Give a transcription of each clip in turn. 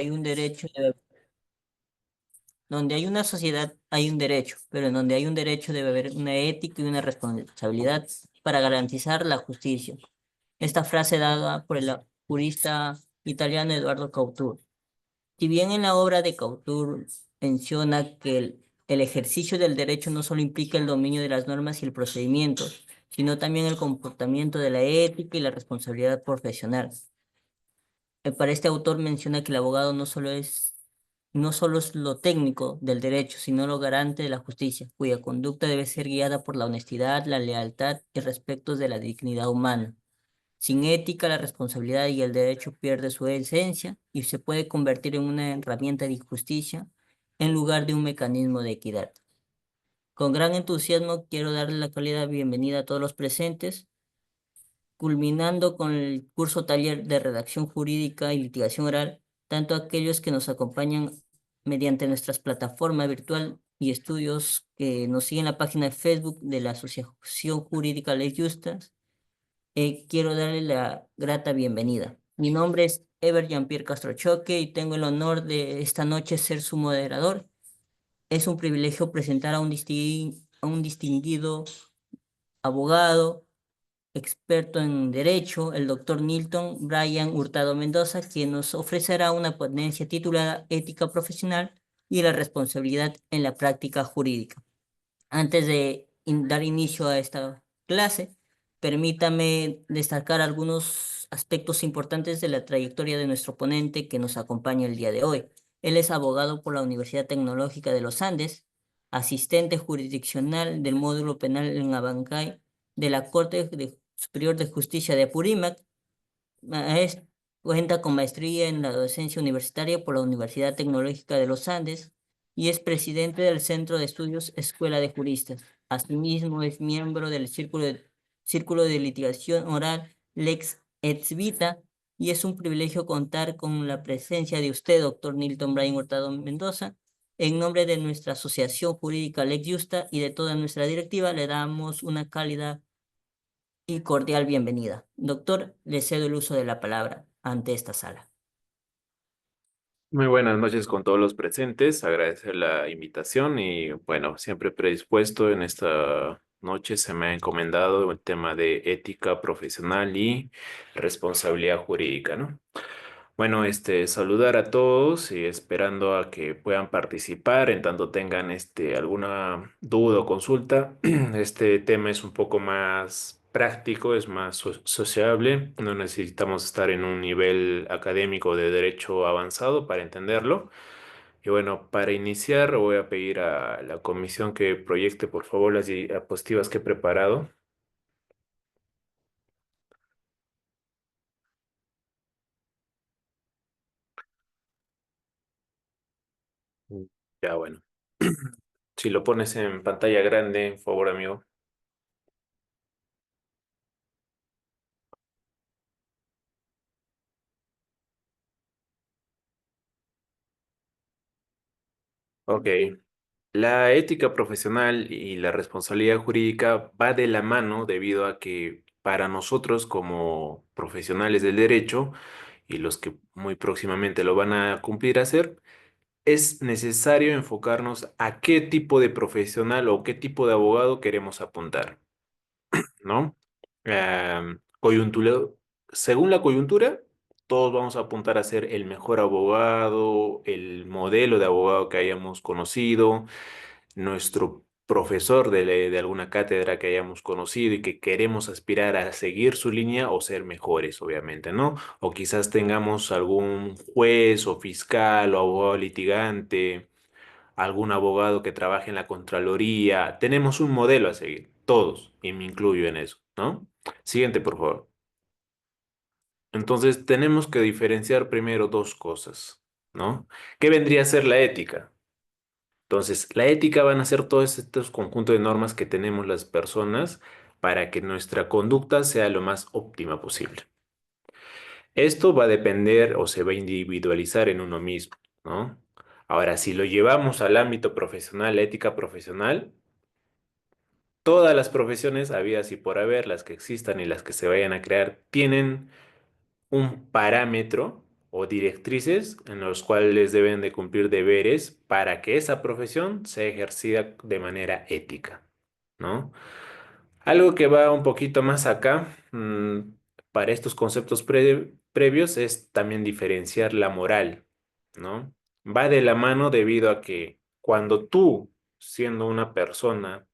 hay un derecho, donde hay una sociedad hay un derecho, pero en donde hay un derecho debe haber una ética y una responsabilidad para garantizar la justicia. Esta frase dada por el jurista italiano Eduardo Cautur. Si bien en la obra de Cautur menciona que el ejercicio del derecho no solo implica el dominio de las normas y el procedimiento, sino también el comportamiento de la ética y la responsabilidad profesional. Para este autor menciona que el abogado no solo es lo técnico del derecho, sino lo garante de la justicia, cuya conducta debe ser guiada por la honestidad, la lealtad y respeto de la dignidad humana. Sin ética, la responsabilidad y el derecho pierde su esencia y se puede convertir en una herramienta de justicia en lugar de un mecanismo de equidad. Con gran entusiasmo quiero darle la calidad bienvenida a todos los presentes, culminando con el curso taller de redacción jurídica y litigación oral, tanto aquellos que nos acompañan mediante nuestras plataformas virtual y estudios que nos siguen en la página de Facebook de la Asociación Jurídica Ley Justas. Quiero darle la grata bienvenida. Mi nombre es Ever Jean-Pierre Castro Choque y tengo el honor de esta noche ser su moderador. Es un privilegio presentar a a un distinguido abogado, experto en derecho, el doctor Nilton Brian Hurtado Mendoza, quien nos ofrecerá una ponencia titulada Ética Profesional y la responsabilidad en la práctica jurídica. Antes de dar inicio a esta clase, permítame destacar algunos aspectos importantes de la trayectoria de nuestro ponente que nos acompaña el día de hoy. Él es abogado por la Universidad Tecnológica de los Andes, asistente jurisdiccional del módulo penal en Abancay de la Superior de Justicia de Apurímac. Maes- Cuenta con maestría en la docencia universitaria por la Universidad Tecnológica de los Andes y es presidente del Centro de Estudios Escuela de Juristas. Asimismo, es miembro del Círculo de Litigación Oral Lex Ex Vita y es un privilegio contar con la presencia de usted, doctor Nilton Bryan Hurtado Mendoza. En nombre de nuestra Asociación Jurídica Lex Justa y de toda nuestra directiva, le damos una cálida y cordial bienvenida. Doctor, le cedo el uso de la palabra ante esta sala. Muy buenas noches con todos los presentes. Agradecer la invitación y bueno, siempre predispuesto en esta noche se me ha encomendado el tema de ética profesional y responsabilidad jurídica, ¿no? Bueno, saludar a todos y esperando a que puedan participar en tanto tengan alguna duda o consulta. Este tema es un poco más práctico, es más sociable. No necesitamos estar en un nivel académico de derecho avanzado para entenderlo. Y bueno, para iniciar voy a pedir a la comisión que proyecte por favor las diapositivas que he preparado. Mm. Ya bueno. Si lo pones en pantalla grande, por favor, amigo. Ok. La ética profesional y la responsabilidad jurídica va de la mano debido a que para nosotros como profesionales del derecho y los que muy próximamente lo van a cumplir a hacer, es necesario enfocarnos a qué tipo de profesional o qué tipo de abogado queremos apuntar, ¿no? Coyuntura, según la coyuntura, todos vamos a apuntar a ser el mejor abogado, el modelo de abogado que hayamos conocido, nuestro profesor de alguna cátedra que hayamos conocido y que queremos aspirar a seguir su línea o ser mejores, obviamente, ¿no? O quizás tengamos algún juez o fiscal o abogado litigante, algún abogado que trabaje en la Contraloría. Tenemos un modelo a seguir, todos, y me incluyo en eso, ¿no? Siguiente, por favor. Entonces, tenemos que diferenciar primero dos cosas, ¿no? ¿Qué vendría a ser la ética? Entonces, la ética van a ser todos estos conjuntos de normas que tenemos las personas para que nuestra conducta sea lo más óptima posible. Esto va a depender o se va a individualizar en uno mismo, ¿no? Ahora, si lo llevamos al ámbito profesional, la ética profesional, todas las profesiones, habidas y por haber, las que existan y las que se vayan a crear, tienen un parámetro o directrices en los cuales deben de cumplir deberes para que esa profesión sea ejercida de manera ética, ¿no? Algo que va un poquito más acá, para estos conceptos previos es también diferenciar la moral, ¿no? Va de la mano debido a que cuando tú, siendo una persona,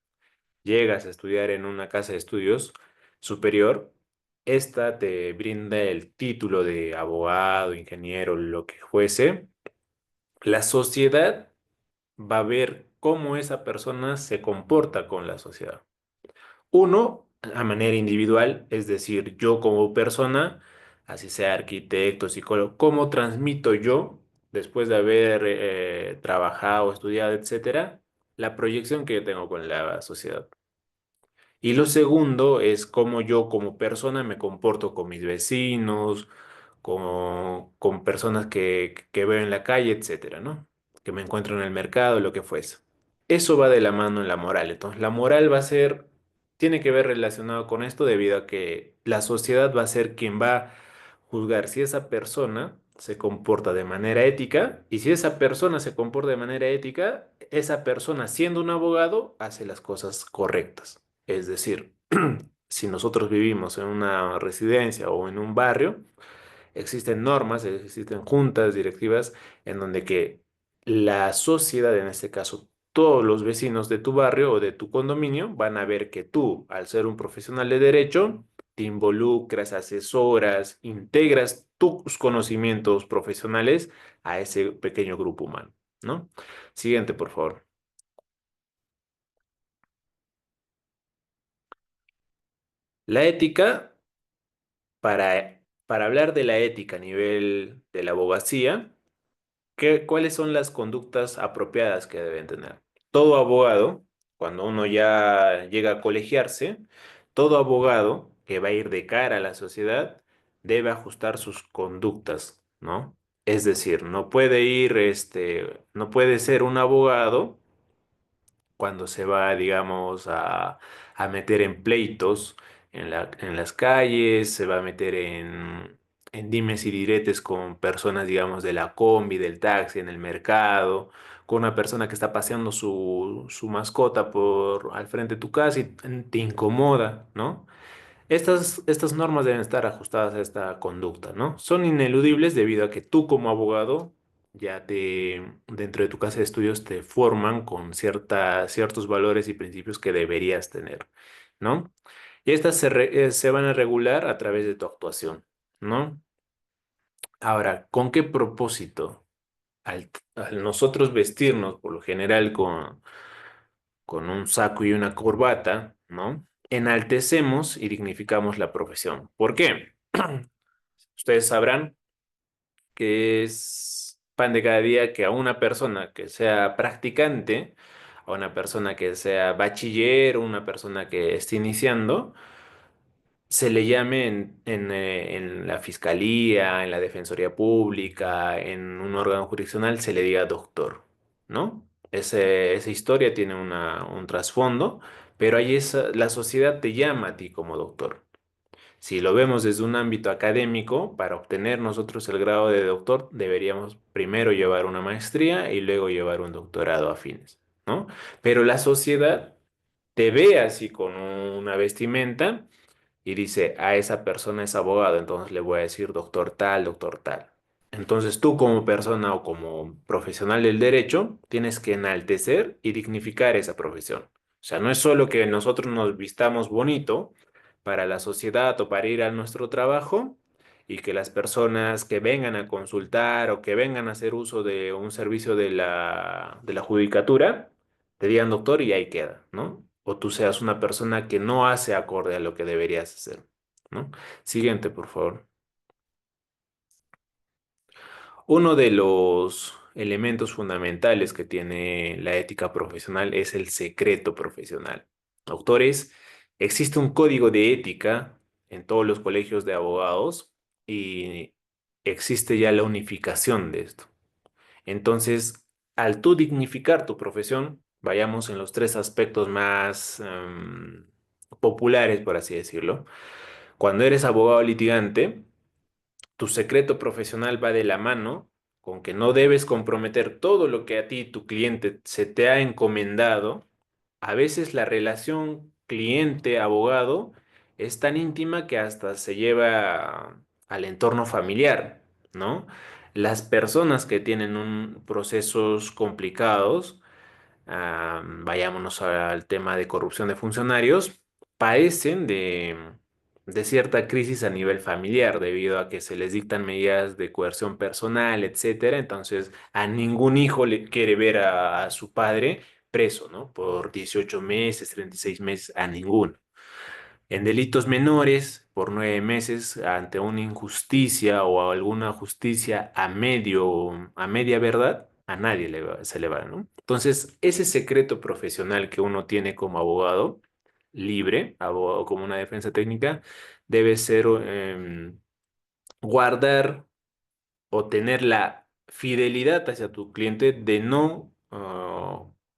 llegas a estudiar en una casa de estudios superior, esta te brinda el título de abogado, ingeniero, lo que fuese. La sociedad va a ver cómo esa persona se comporta con la sociedad. Uno, a manera individual, es decir, yo como persona, así sea arquitecto, psicólogo, cómo transmito yo, después de haber trabajado, estudiado, etcétera, la proyección que yo tengo con la sociedad. Y lo segundo es cómo yo como persona me comporto con mis vecinos, con personas que veo en la calle, etcétera, ¿no? Que me encuentro en el mercado, lo que fuese. Eso va de la mano en la moral. Entonces, la moral va a ser, tiene que ver relacionado con esto debido a que la sociedad va a ser quien va a juzgar si esa persona se comporta de manera ética y si esa persona se comporta de manera ética, esa persona siendo un abogado hace las cosas correctas. Es decir, si nosotros vivimos en una residencia o en un barrio, existen normas, existen juntas directivas en donde que la sociedad, en este caso, todos los vecinos de tu barrio o de tu condominio van a ver que tú, al ser un profesional de derecho, te involucras, asesoras, integras tus conocimientos profesionales a ese pequeño grupo humano, ¿no? Siguiente, por favor. La ética, para hablar de la ética a nivel de la abogacía, ¿cuáles son las conductas apropiadas que deben tener? Todo abogado, cuando uno ya llega a colegiarse, todo abogado que va a ir de cara a la sociedad debe ajustar sus conductas, ¿no? Es decir, no puede ir, no puede ser un abogado cuando se va, digamos, a meter en pleitos en las calles, se va a meter en dimes y diretes con personas, digamos, de la combi, del taxi, en el mercado, con una persona que está paseando su mascota por al frente de tu casa y te incomoda, ¿no? Estas normas deben estar ajustadas a esta conducta, ¿no? Son ineludibles debido a que tú como abogado dentro de tu casa de estudios te forman con ciertos valores y principios que deberías tener, ¿no? Y estas se van a regular a través de tu actuación, ¿no? Ahora, ¿con qué propósito? Al nosotros vestirnos por lo general con un saco y una corbata, ¿no? Enaltecemos y dignificamos la profesión. ¿Por qué? Ustedes sabrán que es pan de cada día que a una persona que sea practicante, a una persona que sea bachiller, o una persona que esté iniciando, se le llame en la fiscalía, en la defensoría pública, en un órgano jurisdiccional, se le diga doctor, ¿no? Esa historia tiene un trasfondo, pero ahí la sociedad te llama a ti como doctor. Si lo vemos desde un ámbito académico, para obtener nosotros el grado de doctor, deberíamos primero llevar una maestría y luego llevar un doctorado afines, ¿no? Pero la sociedad te ve así con una vestimenta y dice, a esa persona es abogado, entonces le voy a decir doctor tal, doctor tal. Entonces tú como persona o como profesional del derecho tienes que enaltecer y dignificar esa profesión. O sea, no es solo que nosotros nos vistamos bonito para la sociedad o para ir a nuestro trabajo y que las personas que vengan a consultar o que vengan a hacer uso de un servicio de la judicatura te digan doctor y ahí queda, ¿no? O tú seas una persona que no hace acorde a lo que deberías hacer, ¿no? Siguiente, por favor. Uno de los elementos fundamentales que tiene la ética profesional es el secreto profesional. Autores, existe un código de ética en todos los colegios de abogados y existe ya la unificación de esto. Entonces, al tú dignificar tu profesión, vayamos en los tres aspectos más populares, por así decirlo. Cuando eres abogado litigante, tu secreto profesional va de la mano con que no debes comprometer todo lo que a ti, tu cliente, se te ha encomendado. A veces la relación cliente-abogado es tan íntima que hasta se lleva al entorno familiar, ¿no? Las personas que tienen procesos complicados, vayámonos al tema de corrupción de funcionarios, padecen de cierta crisis a nivel familiar debido a que se les dictan medidas de coerción personal, etcétera. Entonces, a ningún hijo le quiere ver a su padre preso, ¿no? Por 18 meses, 36 meses, a ninguno. En delitos menores, por 9 meses, ante una injusticia o alguna justicia a media verdad, a nadie se le va, ¿no? Entonces, ese secreto profesional que uno tiene como abogado libre, abogado como una defensa técnica, debe ser guardar o tener la fidelidad hacia tu cliente de no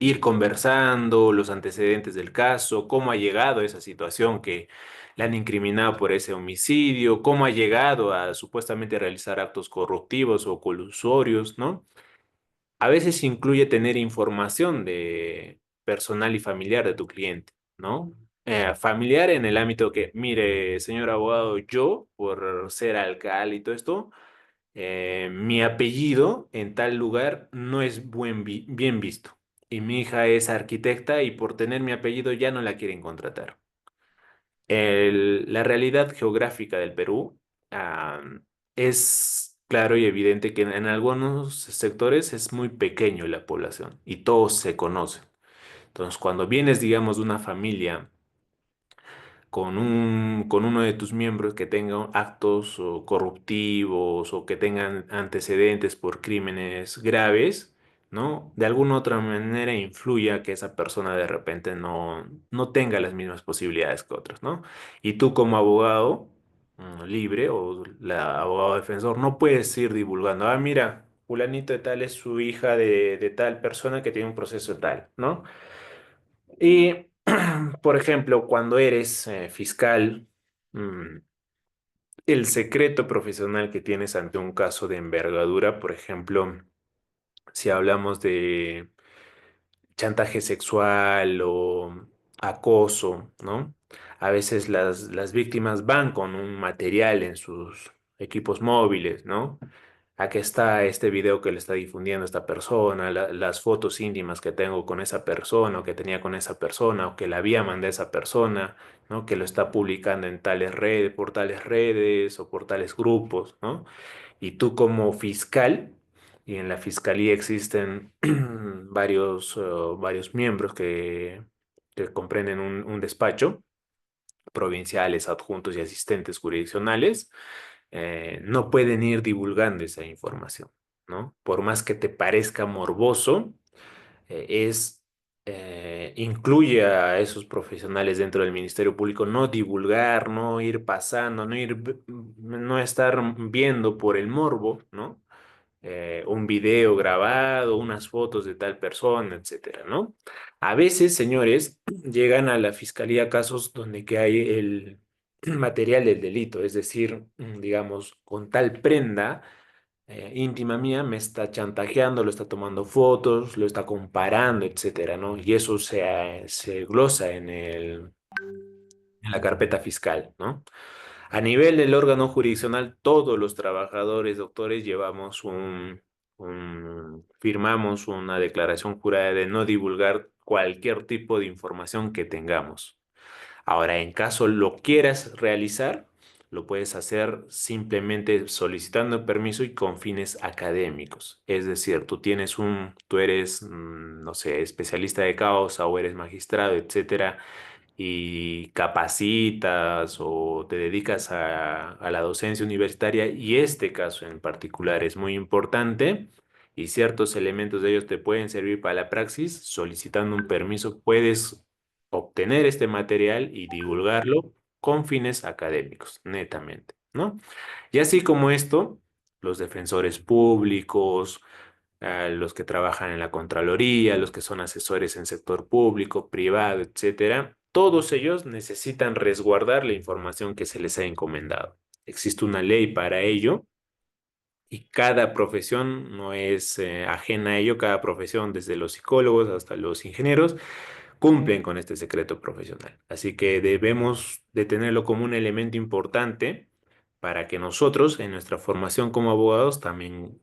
ir conversando los antecedentes del caso, cómo ha llegado a esa situación que le han incriminado por ese homicidio, cómo ha llegado a supuestamente realizar actos corruptivos o colusorios, ¿no? A veces incluye tener información de personal y familiar de tu cliente, ¿no? Familiar en el ámbito que, mire, señor abogado, yo, por ser alcalde y todo esto, mi apellido en tal lugar no es bien visto. Y mi hija es arquitecta y por tener mi apellido ya no la quieren contratar. La realidad geográfica del Perú, es claro y evidente que en algunos sectores es muy pequeño la población y todos se conocen. Entonces, cuando vienes, digamos, de una familia con uno de tus miembros que tenga actos o corruptivos o que tengan antecedentes por crímenes graves, ¿no? De alguna u otra manera influya que esa persona de repente no tenga las mismas posibilidades que otros, ¿no? Y tú como abogado libre o la abogado defensor no puedes ir divulgando, mira, fulanito de tal es su hija de tal persona que tiene un proceso tal, ¿no? Y, por ejemplo, cuando eres fiscal, mm, el secreto profesional que tienes ante un caso de envergadura, por ejemplo, si hablamos de chantaje sexual o acoso, ¿no? A veces las víctimas van con un material en sus equipos móviles, ¿no? Aquí está este video que le está difundiendo esta persona, las fotos íntimas que tengo con esa persona o que tenía con esa persona o que la había mandado a esa persona, ¿no? Que lo está publicando en tales redes, por tales redes o por tales grupos, ¿no? Y tú como fiscal, y en la fiscalía existen varios miembros que comprenden un despacho, provinciales, adjuntos y asistentes jurisdiccionales, no pueden ir divulgando esa información, ¿no? Por más que te parezca morboso, incluye a esos profesionales dentro del Ministerio Público no divulgar, no ir pasando, no estar viendo por el morbo, ¿no? Un video grabado, unas fotos de tal persona, etcétera, ¿no? A veces, señores, llegan a la fiscalía casos donde que hay el material del delito, es decir, digamos, con tal prenda íntima mía me está chantajeando, lo está tomando fotos, lo está comparando, etcétera, ¿no? Y eso se glosa en la carpeta fiscal, ¿no? A nivel del órgano jurisdiccional, todos los trabajadores, doctores, firmamos una declaración jurada de no divulgar cualquier tipo de información que tengamos. Ahora, en caso lo quieras realizar, lo puedes hacer simplemente solicitando permiso y con fines académicos. Es decir, tú eres, no sé, especialista de causa o eres magistrado, etcétera, y capacitas o te dedicas a la docencia universitaria y este caso en particular es muy importante y ciertos elementos de ellos te pueden servir para la praxis, solicitando un permiso puedes obtener este material y divulgarlo con fines académicos, netamente, ¿no? Y así como esto, los defensores públicos, los que trabajan en la Contraloría, los que son asesores en sector público, privado, etcétera, todos ellos necesitan resguardar la información que se les ha encomendado. existe una ley para ello y cada profesión no es ajena a ello, cada profesión, desde los psicólogos hasta los ingenieros, cumplen con este secreto profesional. Así que debemos de tenerlo como un elemento importante para que nosotros en nuestra formación como abogados también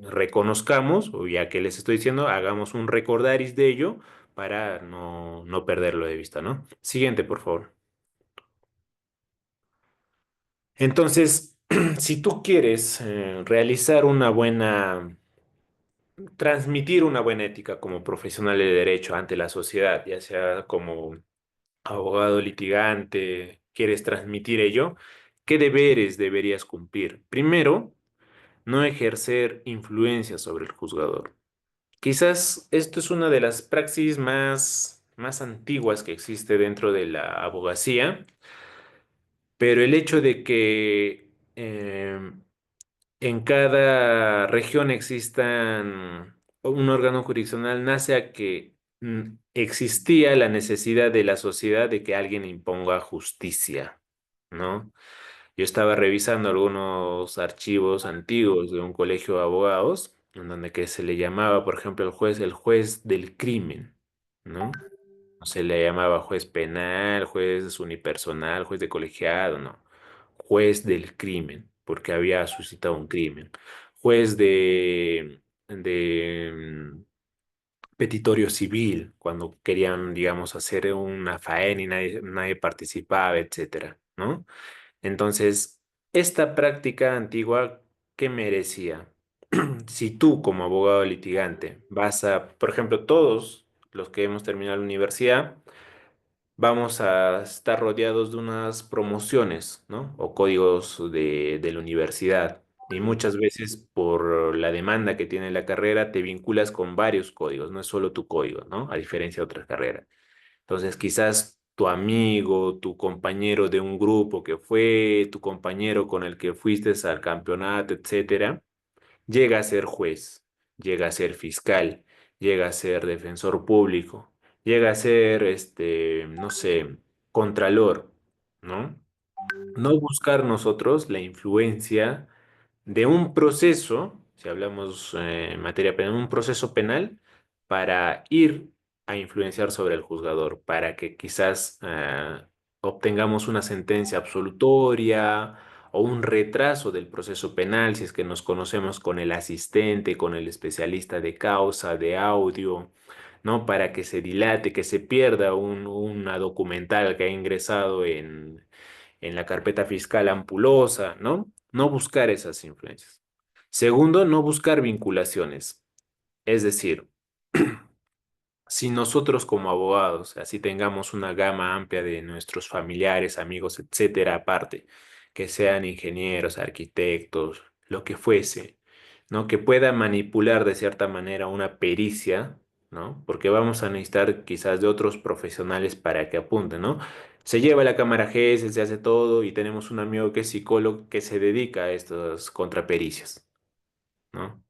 reconozcamos, o ya que les estoy diciendo, hagamos un recordaris de ello para no perderlo de vista, ¿no? Siguiente, por favor. Entonces, si tú quieres realizar una buena, transmitir una buena ética como profesional de derecho ante la sociedad, ya sea como abogado litigante, quieres transmitir ello, ¿qué deberes deberías cumplir? Primero, no ejercer influencia sobre el juzgador. Quizás esto es una de las praxis más antiguas que existe dentro de la abogacía, pero el hecho de que en cada región existan un órgano jurisdiccional nace a que existía la necesidad de la sociedad de que alguien imponga justicia, ¿no? Yo estaba revisando algunos archivos antiguos de un colegio de abogados, en donde que se le llamaba, por ejemplo, el juez del crimen, ¿no? No se le llamaba juez penal, juez unipersonal, juez de colegiado, no. Juez del crimen, porque había suscitado un crimen. Juez de petitorio civil, cuando querían, digamos, hacer una faena y nadie participaba, etcétera, ¿no? Entonces, esta práctica antigua, ¿qué merecía? Si tú como abogado litigante vas a, por ejemplo, todos los que hemos terminado la universidad, vamos a estar rodeados de unas promociones, ¿no? O códigos de la universidad. Y muchas veces por la demanda que tiene la carrera te vinculas con varios códigos, no es solo tu código, ¿no? A diferencia de otras carreras. Entonces, quizás tu amigo, tu compañero de un grupo que fue, tu compañero con el que fuiste al campeonato, etcétera, llega a ser juez, llega a ser fiscal, llega a ser defensor público, llega a ser, no sé, contralor, ¿no? No buscar nosotros la influencia de un proceso, si hablamos en materia penal, un proceso penal para ir a influenciar sobre el juzgador, para que quizás obtengamos una sentencia absolutoria o un retraso del proceso penal, si es que nos conocemos con el asistente, con el especialista de causa, de audio, ¿no? Para que se dilate, que se pierda una documental que ha ingresado en la carpeta fiscal ampulosa, ¿no? No buscar esas influencias. Segundo, no buscar vinculaciones. Es decir, si nosotros como abogados, así tengamos una gama amplia de nuestros familiares, amigos, etcétera, aparte, que sean ingenieros, arquitectos, lo que fuese, ¿no? Que pueda manipular de cierta manera una pericia, ¿no? Porque vamos a necesitar quizás de otros profesionales para que apunten, ¿no? Se lleva la cámara GS, se hace todo y tenemos un amigo que es psicólogo que se dedica a estas contrapericias, ¿no?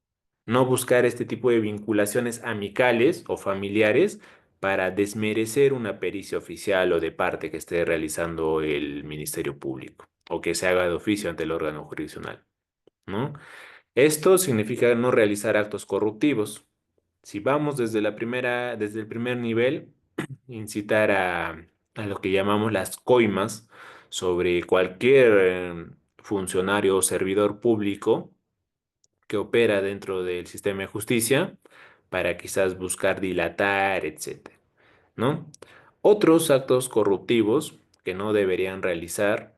No buscar este tipo de vinculaciones amicales o familiares para desmerecer una pericia oficial o de parte que esté realizando el Ministerio Público o que se haga de oficio ante el órgano jurisdiccional, ¿no? Esto significa no realizar actos corruptivos. Si vamos desde el primer nivel, incitar a lo que llamamos las coimas sobre cualquier funcionario o servidor público que opera dentro del sistema de justicia para quizás buscar dilatar, etcétera, ¿no? Otros actos corruptivos que no deberían realizar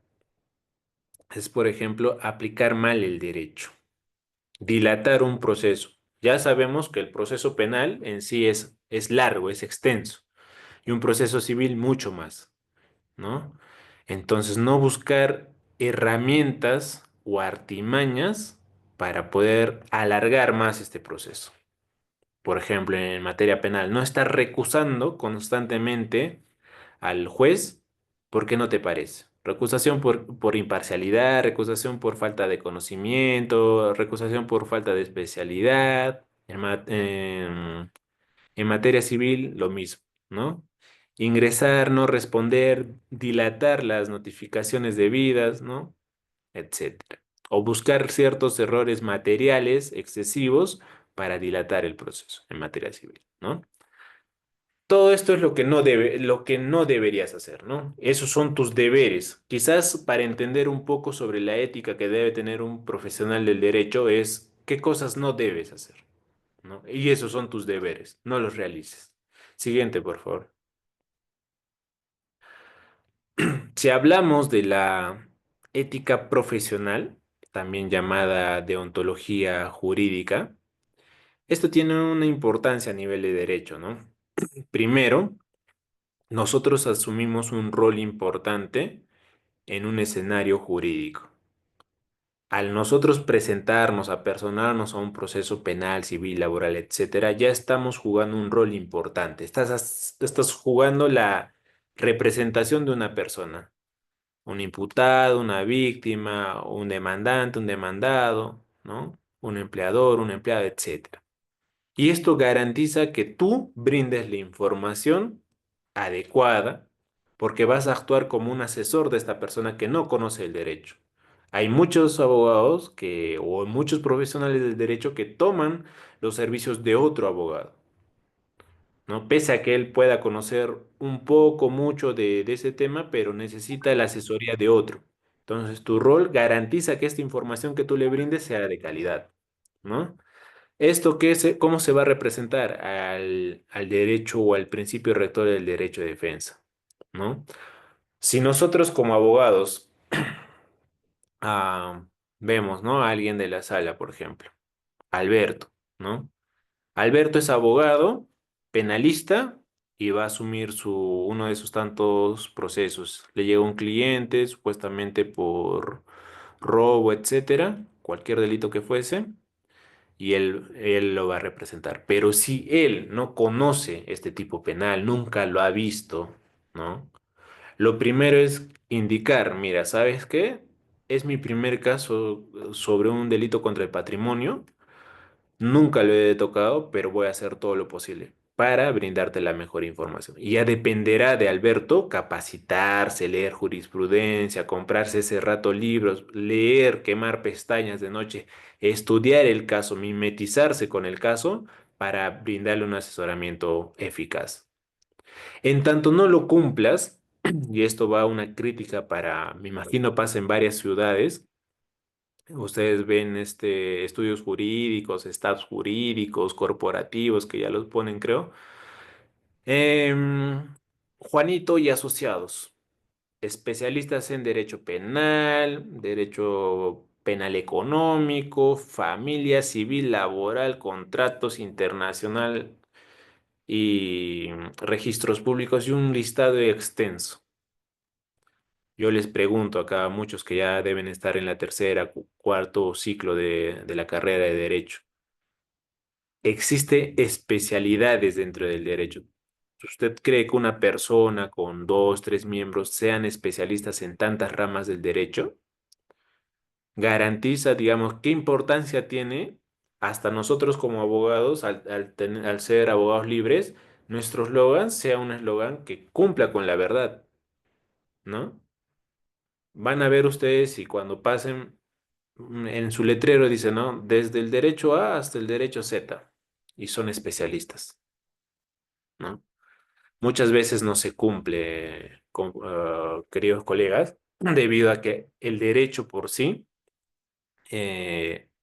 es, por ejemplo, aplicar mal el derecho, dilatar un proceso. Ya sabemos que el proceso penal en sí es largo, es extenso, y un proceso civil mucho más, ¿no? Entonces, no buscar herramientas o artimañas para poder alargar más este proceso. Por ejemplo, en materia penal, no estar recusando constantemente al juez porque no te parece. Recusación por imparcialidad, recusación por falta de conocimiento, recusación por falta de especialidad. En materia civil, lo mismo, ¿no? Ingresar, no responder, dilatar las notificaciones debidas, ¿no? etcétera. O buscar ciertos errores materiales excesivos para dilatar el proceso en materia civil, ¿no? Todo esto es lo que no deberías hacer, ¿no? Esos son tus deberes. Quizás para entender un poco sobre la ética que debe tener un profesional del derecho es qué cosas no debes hacer, ¿no? Y esos son tus deberes, no los realices. Siguiente, por favor. Si hablamos de la ética profesional, también llamada deontología jurídica, esto tiene una importancia a nivel de derecho, ¿no? Primero, nosotros asumimos un rol importante en un escenario jurídico. Al nosotros presentarnos, a personarnos a un proceso penal, civil, laboral, etcétera, ya estamos jugando un rol importante. Estás jugando la representación de una persona, un imputado, una víctima, un demandante, un demandado, ¿no? Un empleador, un empleado, etcétera. Y esto garantiza que tú brindes la información adecuada porque vas a actuar como un asesor de esta persona que no conoce el derecho. Hay muchos abogados o muchos profesionales del derecho que toman los servicios de otro abogado, ¿no? Pese a que él pueda conocer un poco, mucho de ese tema, pero necesita la asesoría de otro. Entonces, tu rol garantiza que esta información que tú le brindes sea de calidad, ¿no? ¿Cómo se va a representar al derecho o al principio rector del derecho de defensa? ¿No? Si nosotros como abogados ah, vemos, ¿no? A alguien de la sala, por ejemplo, Alberto, ¿no? Alberto es abogado, penalista y va a asumir uno de sus tantos procesos. Le llega un cliente, supuestamente por robo, etcétera, cualquier delito que fuese. Y él lo va a representar. Pero si él no conoce este tipo penal, nunca lo ha visto, ¿no? Lo primero es indicar, mira, ¿sabes qué? Es mi primer caso sobre un delito contra el patrimonio. Nunca lo he tocado, pero voy a hacer todo lo posible para brindarte la mejor información. Y ya dependerá de Alberto capacitarse, leer jurisprudencia, comprarse ese rato libros, leer, quemar pestañas de noche, estudiar el caso, mimetizarse con el caso para brindarle un asesoramiento eficaz. En tanto no lo cumplas, y esto va a una crítica para, me imagino pasa en varias ciudades. Ustedes ven estudios jurídicos, estados jurídicos, corporativos, que ya los ponen, creo. Em, Juanito y asociados, especialistas en derecho penal, derecho penal económico, familia civil, laboral, contratos internacional y registros públicos y un listado extenso. Yo les pregunto acá a muchos que ya deben estar en la tercera, cuarto ciclo de la carrera de derecho. ¿Existe especialidades dentro del derecho? ¿Usted cree que una persona con dos, tres miembros sean especialistas en tantas ramas del derecho? Garantiza, digamos, qué importancia tiene hasta nosotros como abogados, al ser abogados libres, nuestro eslogan sea un eslogan que cumpla con la verdad, ¿no? Van a ver ustedes y cuando pasen en su letrero dice, ¿no? Desde el derecho A hasta el derecho Z. Y son especialistas, ¿no? Muchas veces no se cumple, queridos colegas, debido a que el derecho por sí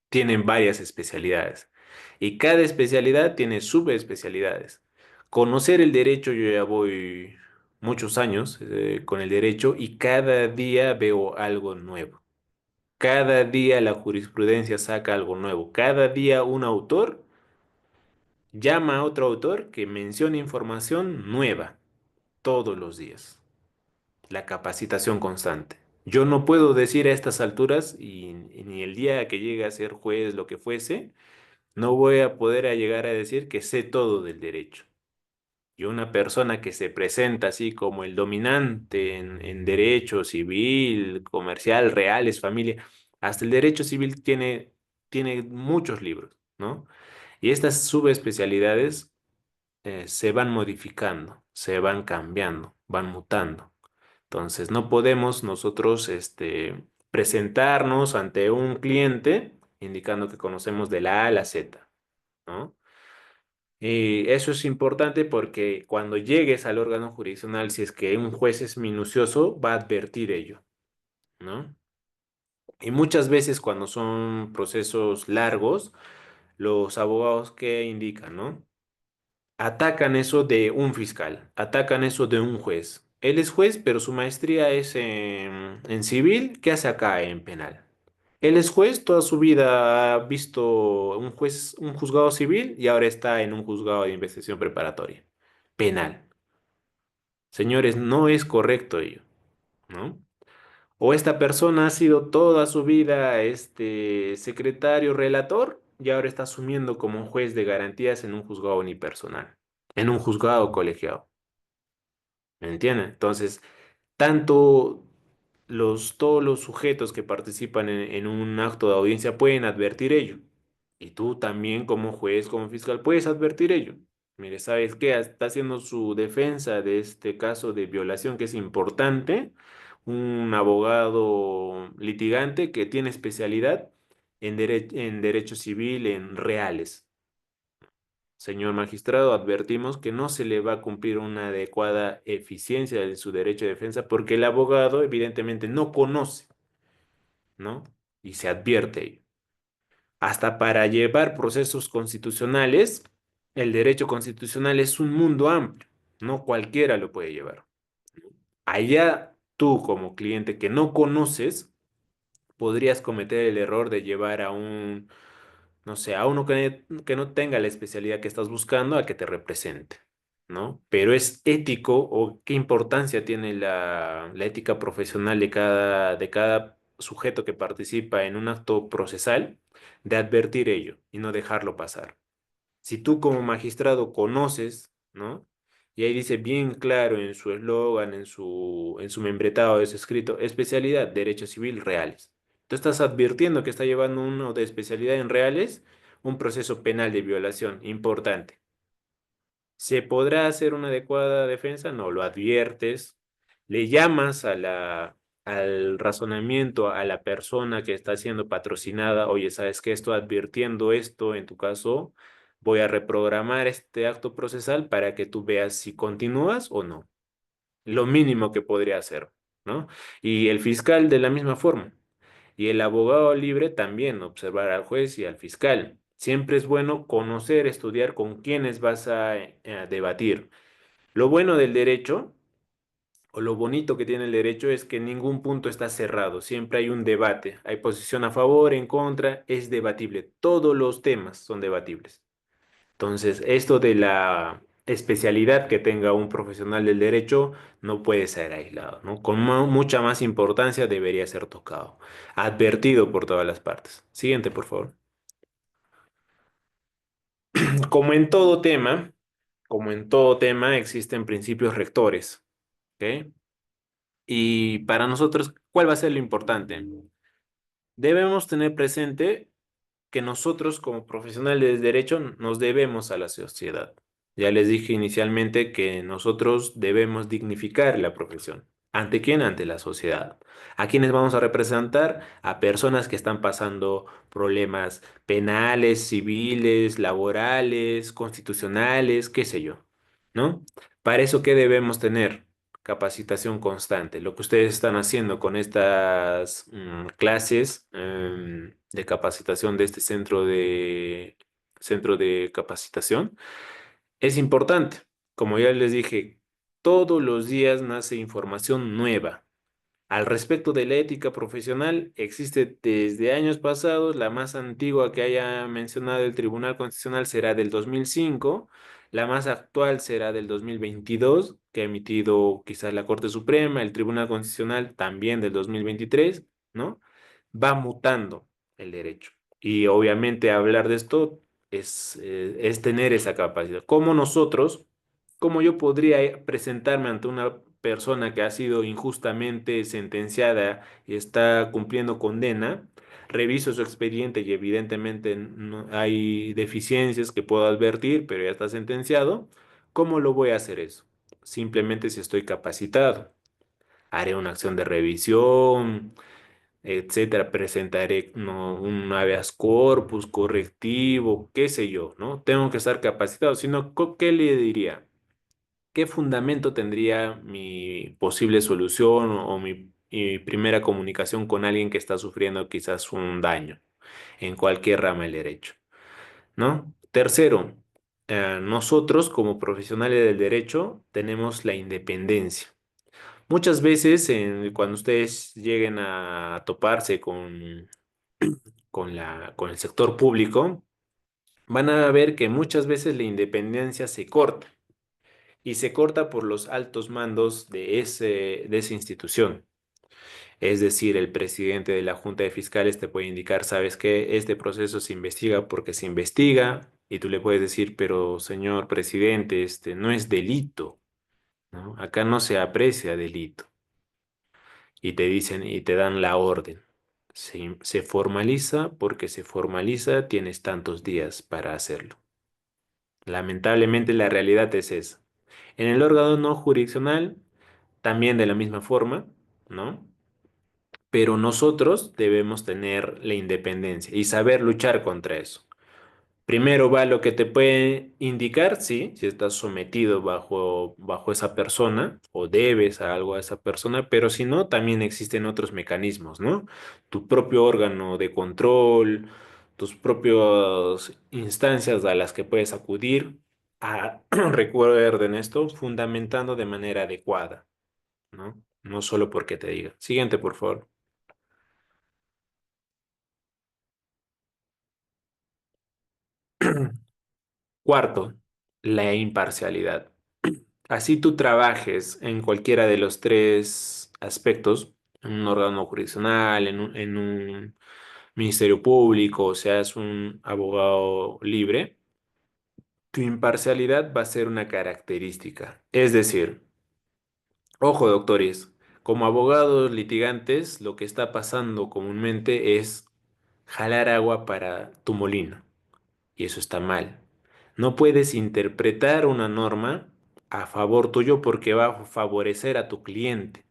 tiene varias especialidades. Y cada especialidad tiene subespecialidades. Conocer el derecho, yo ya voy muchos años con el derecho y cada día veo algo nuevo. Cada día la jurisprudencia saca algo nuevo. Cada día un autor llama a otro autor que menciona información nueva todos los días. La capacitación constante. Yo no puedo decir a estas alturas y ni el día que llegue a ser juez, lo que fuese, no voy a poder llegar a decir que sé todo del derecho. Y una persona que se presenta así como el dominante en derecho civil, comercial, reales, familia, hasta el derecho civil tiene muchos libros, ¿no? Y estas subespecialidades se van modificando, se van cambiando, van mutando. Entonces, no podemos nosotros presentarnos ante un cliente indicando que conocemos de la A a la Z, ¿no? Y eso es importante porque cuando llegues al órgano jurisdiccional, si es que un juez es minucioso, va a advertir ello, ¿no? Y muchas veces cuando son procesos largos, los abogados que indican, ¿no? Atacan eso de un fiscal, atacan eso de un juez. Él es juez, pero su maestría es en civil. ¿Qué hace acá en penal? Él es juez, toda su vida ha visto un juez, un juzgado civil y ahora está en un juzgado de investigación preparatoria, penal. Señores, no es correcto ello, ¿no? O esta persona ha sido toda su vida este secretario relator y ahora está asumiendo como juez de garantías en un juzgado unipersonal, en un juzgado colegiado. ¿Me entienden? Entonces, tanto todos los sujetos que participan en un acto de audiencia pueden advertir ello. Y tú también como juez, como fiscal, puedes advertir ello. Mire, ¿sabes qué? Está haciendo su defensa de este caso de violación que es importante. Un abogado litigante que tiene especialidad en derecho civil en reales. Señor magistrado, advertimos que no se le va a cumplir una adecuada eficiencia de su derecho de defensa porque el abogado evidentemente no conoce, ¿no? Y se advierte ello. Hasta para llevar procesos constitucionales, el derecho constitucional es un mundo amplio, no cualquiera lo puede llevar. Allá tú como cliente que no conoces, podrías cometer el error de llevar a un, no sé, a uno que no tenga la especialidad que estás buscando a que te represente, ¿no? Pero es ético o qué importancia tiene la ética profesional de cada sujeto que participa en un acto procesal de advertir ello y no dejarlo pasar. Si tú como magistrado conoces, ¿no? Y ahí dice bien claro en su eslogan, en su membretado de su escrito, especialidad, Derecho Civil Reales. Tú estás advirtiendo que está llevando uno de especialidad en reales, un proceso penal de violación importante. ¿Se podrá hacer una adecuada defensa? No, lo adviertes, le llamas al razonamiento a la persona que está siendo patrocinada, oye, ¿sabes qué? Estoy advirtiendo esto, en tu caso, voy a reprogramar este acto procesal para que tú veas si continúas o no. Lo mínimo que podría hacer, ¿no? Y el fiscal de la misma forma. Y el abogado libre también, observar al juez y al fiscal. Siempre es bueno conocer, estudiar con quiénes vas a debatir. Lo bueno del derecho, o lo bonito que tiene el derecho, es que ningún punto está cerrado. Siempre hay un debate. Hay posición a favor, en contra, es debatible. Todos los temas son debatibles. Entonces, esto de la especialidad que tenga un profesional del derecho no puede ser aislado, ¿no? Con mucha más importancia debería ser tocado, advertido por todas las partes. Siguiente, por favor. Como en todo tema, como en todo tema, existen principios rectores, ¿ok? Y para nosotros, ¿cuál va a ser lo importante? Debemos tener presente que nosotros como profesionales de derecho nos debemos a la sociedad. Ya les dije inicialmente que nosotros debemos dignificar la profesión. ¿Ante quién? Ante la sociedad. ¿A quiénes vamos a representar? A personas que están pasando problemas penales, civiles, laborales, constitucionales, qué sé yo, ¿no? Para eso, ¿qué debemos tener? Capacitación constante. Lo que ustedes están haciendo con estas clases de capacitación de este centro de capacitación es importante. Como ya les dije, todos los días nace información nueva. Al respecto de la ética profesional, existe desde años pasados. La más antigua que haya mencionado el Tribunal Constitucional será del 2005. La más actual será del 2022, que ha emitido quizás la Corte Suprema, el Tribunal Constitucional también del 2023, ¿no? Va mutando el derecho. Y obviamente hablar de esto es tener esa capacidad. Como nosotros, ¿cómo yo podría presentarme ante una persona que ha sido injustamente sentenciada y está cumpliendo condena? Reviso su expediente y evidentemente hay deficiencias que puedo advertir, pero ya está sentenciado. ¿Cómo lo voy a hacer eso? Simplemente si estoy capacitado. Haré una acción de revisión, etcétera, presentaré un habeas corpus correctivo, qué sé yo, ¿no? Tengo que estar capacitado, sino, ¿qué le diría? ¿Qué fundamento tendría mi posible solución o mi primera comunicación con alguien que está sufriendo quizás un daño en cualquier rama del derecho, ¿no? Tercero, nosotros como profesionales del derecho tenemos la independencia. Muchas veces cuando ustedes lleguen a toparse con el sector público, van a ver que muchas veces la independencia se corta y se corta por los altos mandos de esa institución. Es decir, el presidente de la Junta de Fiscales te puede indicar, sabes que este proceso se investiga porque se investiga, y tú le puedes decir, pero señor presidente, este no es delito, ¿no? Acá no se aprecia delito. Y te dicen y te dan la orden. Se formaliza porque se formaliza, tienes tantos días para hacerlo. Lamentablemente la realidad es esa. En el órgano no jurisdiccional, también de la misma forma, ¿no? Pero nosotros debemos tener la independencia y saber luchar contra eso. Primero va lo que te puede indicar, sí, si estás sometido bajo esa persona o debes a algo a esa persona, pero si no, también existen otros mecanismos, ¿no? Tu propio órgano de control, tus propias instancias a las que puedes acudir recuerden esto, fundamentando de manera adecuada, ¿no? No solo porque te diga. Siguiente, por favor. Cuarto, la imparcialidad. Así tú trabajes en cualquiera de los tres aspectos, en un órgano jurisdiccional, en un ministerio público, o seas un abogado libre, tu imparcialidad va a ser una característica. Es decir, ojo, doctores, como abogados litigantes, lo que está pasando comúnmente es jalar agua para tu molino. Y eso está mal. No puedes interpretar una norma a favor tuyo porque va a favorecer a tu cliente.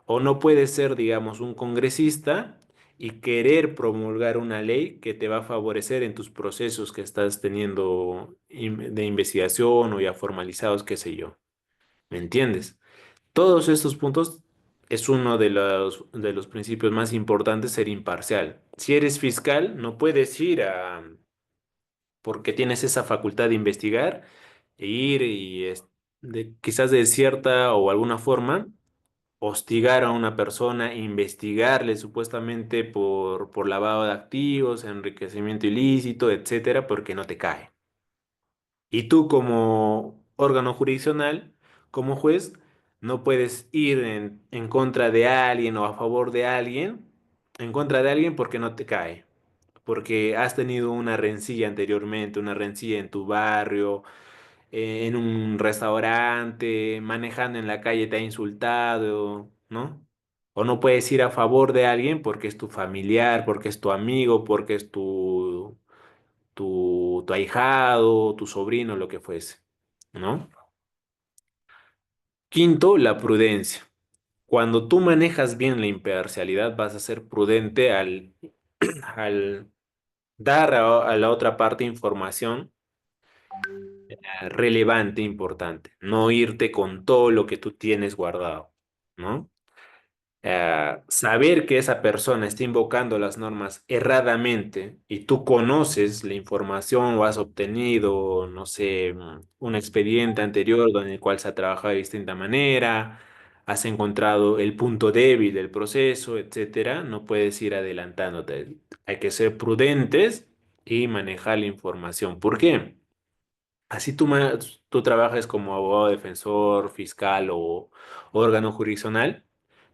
O no puedes ser, digamos, un congresista y querer promulgar una ley que te va a favorecer en tus procesos que estás teniendo de investigación o ya formalizados, qué sé yo. ¿Me entiendes? Todos estos puntos es uno de los principios más importantes, ser imparcial. Si eres fiscal, no puedes ir porque tienes esa facultad de investigar, e ir y quizás de cierta o alguna forma hostigar a una persona, investigarle supuestamente por lavado de activos, enriquecimiento ilícito, etcétera, porque no te cae. Y tú como órgano jurisdiccional, como juez, no puedes ir en contra de alguien o a favor de alguien, en contra de alguien porque no te cae, porque has tenido una rencilla anteriormente, una rencilla en tu barrio, en un restaurante, manejando en la calle te ha insultado, ¿no? O no puedes ir a favor de alguien porque es tu familiar, porque es tu amigo, porque es tu ahijado, tu sobrino, lo que fuese, ¿no? Quinto, la prudencia. Cuando tú manejas bien la imparcialidad, vas a ser prudente al dar a la otra parte información relevante, importante. No irte con todo lo que tú tienes guardado, ¿no? Saber que esa persona está invocando las normas erradamente y tú conoces la información o has obtenido, no sé, un expediente anterior en el cual se ha trabajado de distinta manera, has encontrado el punto débil del proceso, etcétera, no puedes ir adelantándote. Hay que ser prudentes y manejar la información. ¿Por qué? Así tú trabajas como abogado defensor, fiscal o órgano jurisdiccional,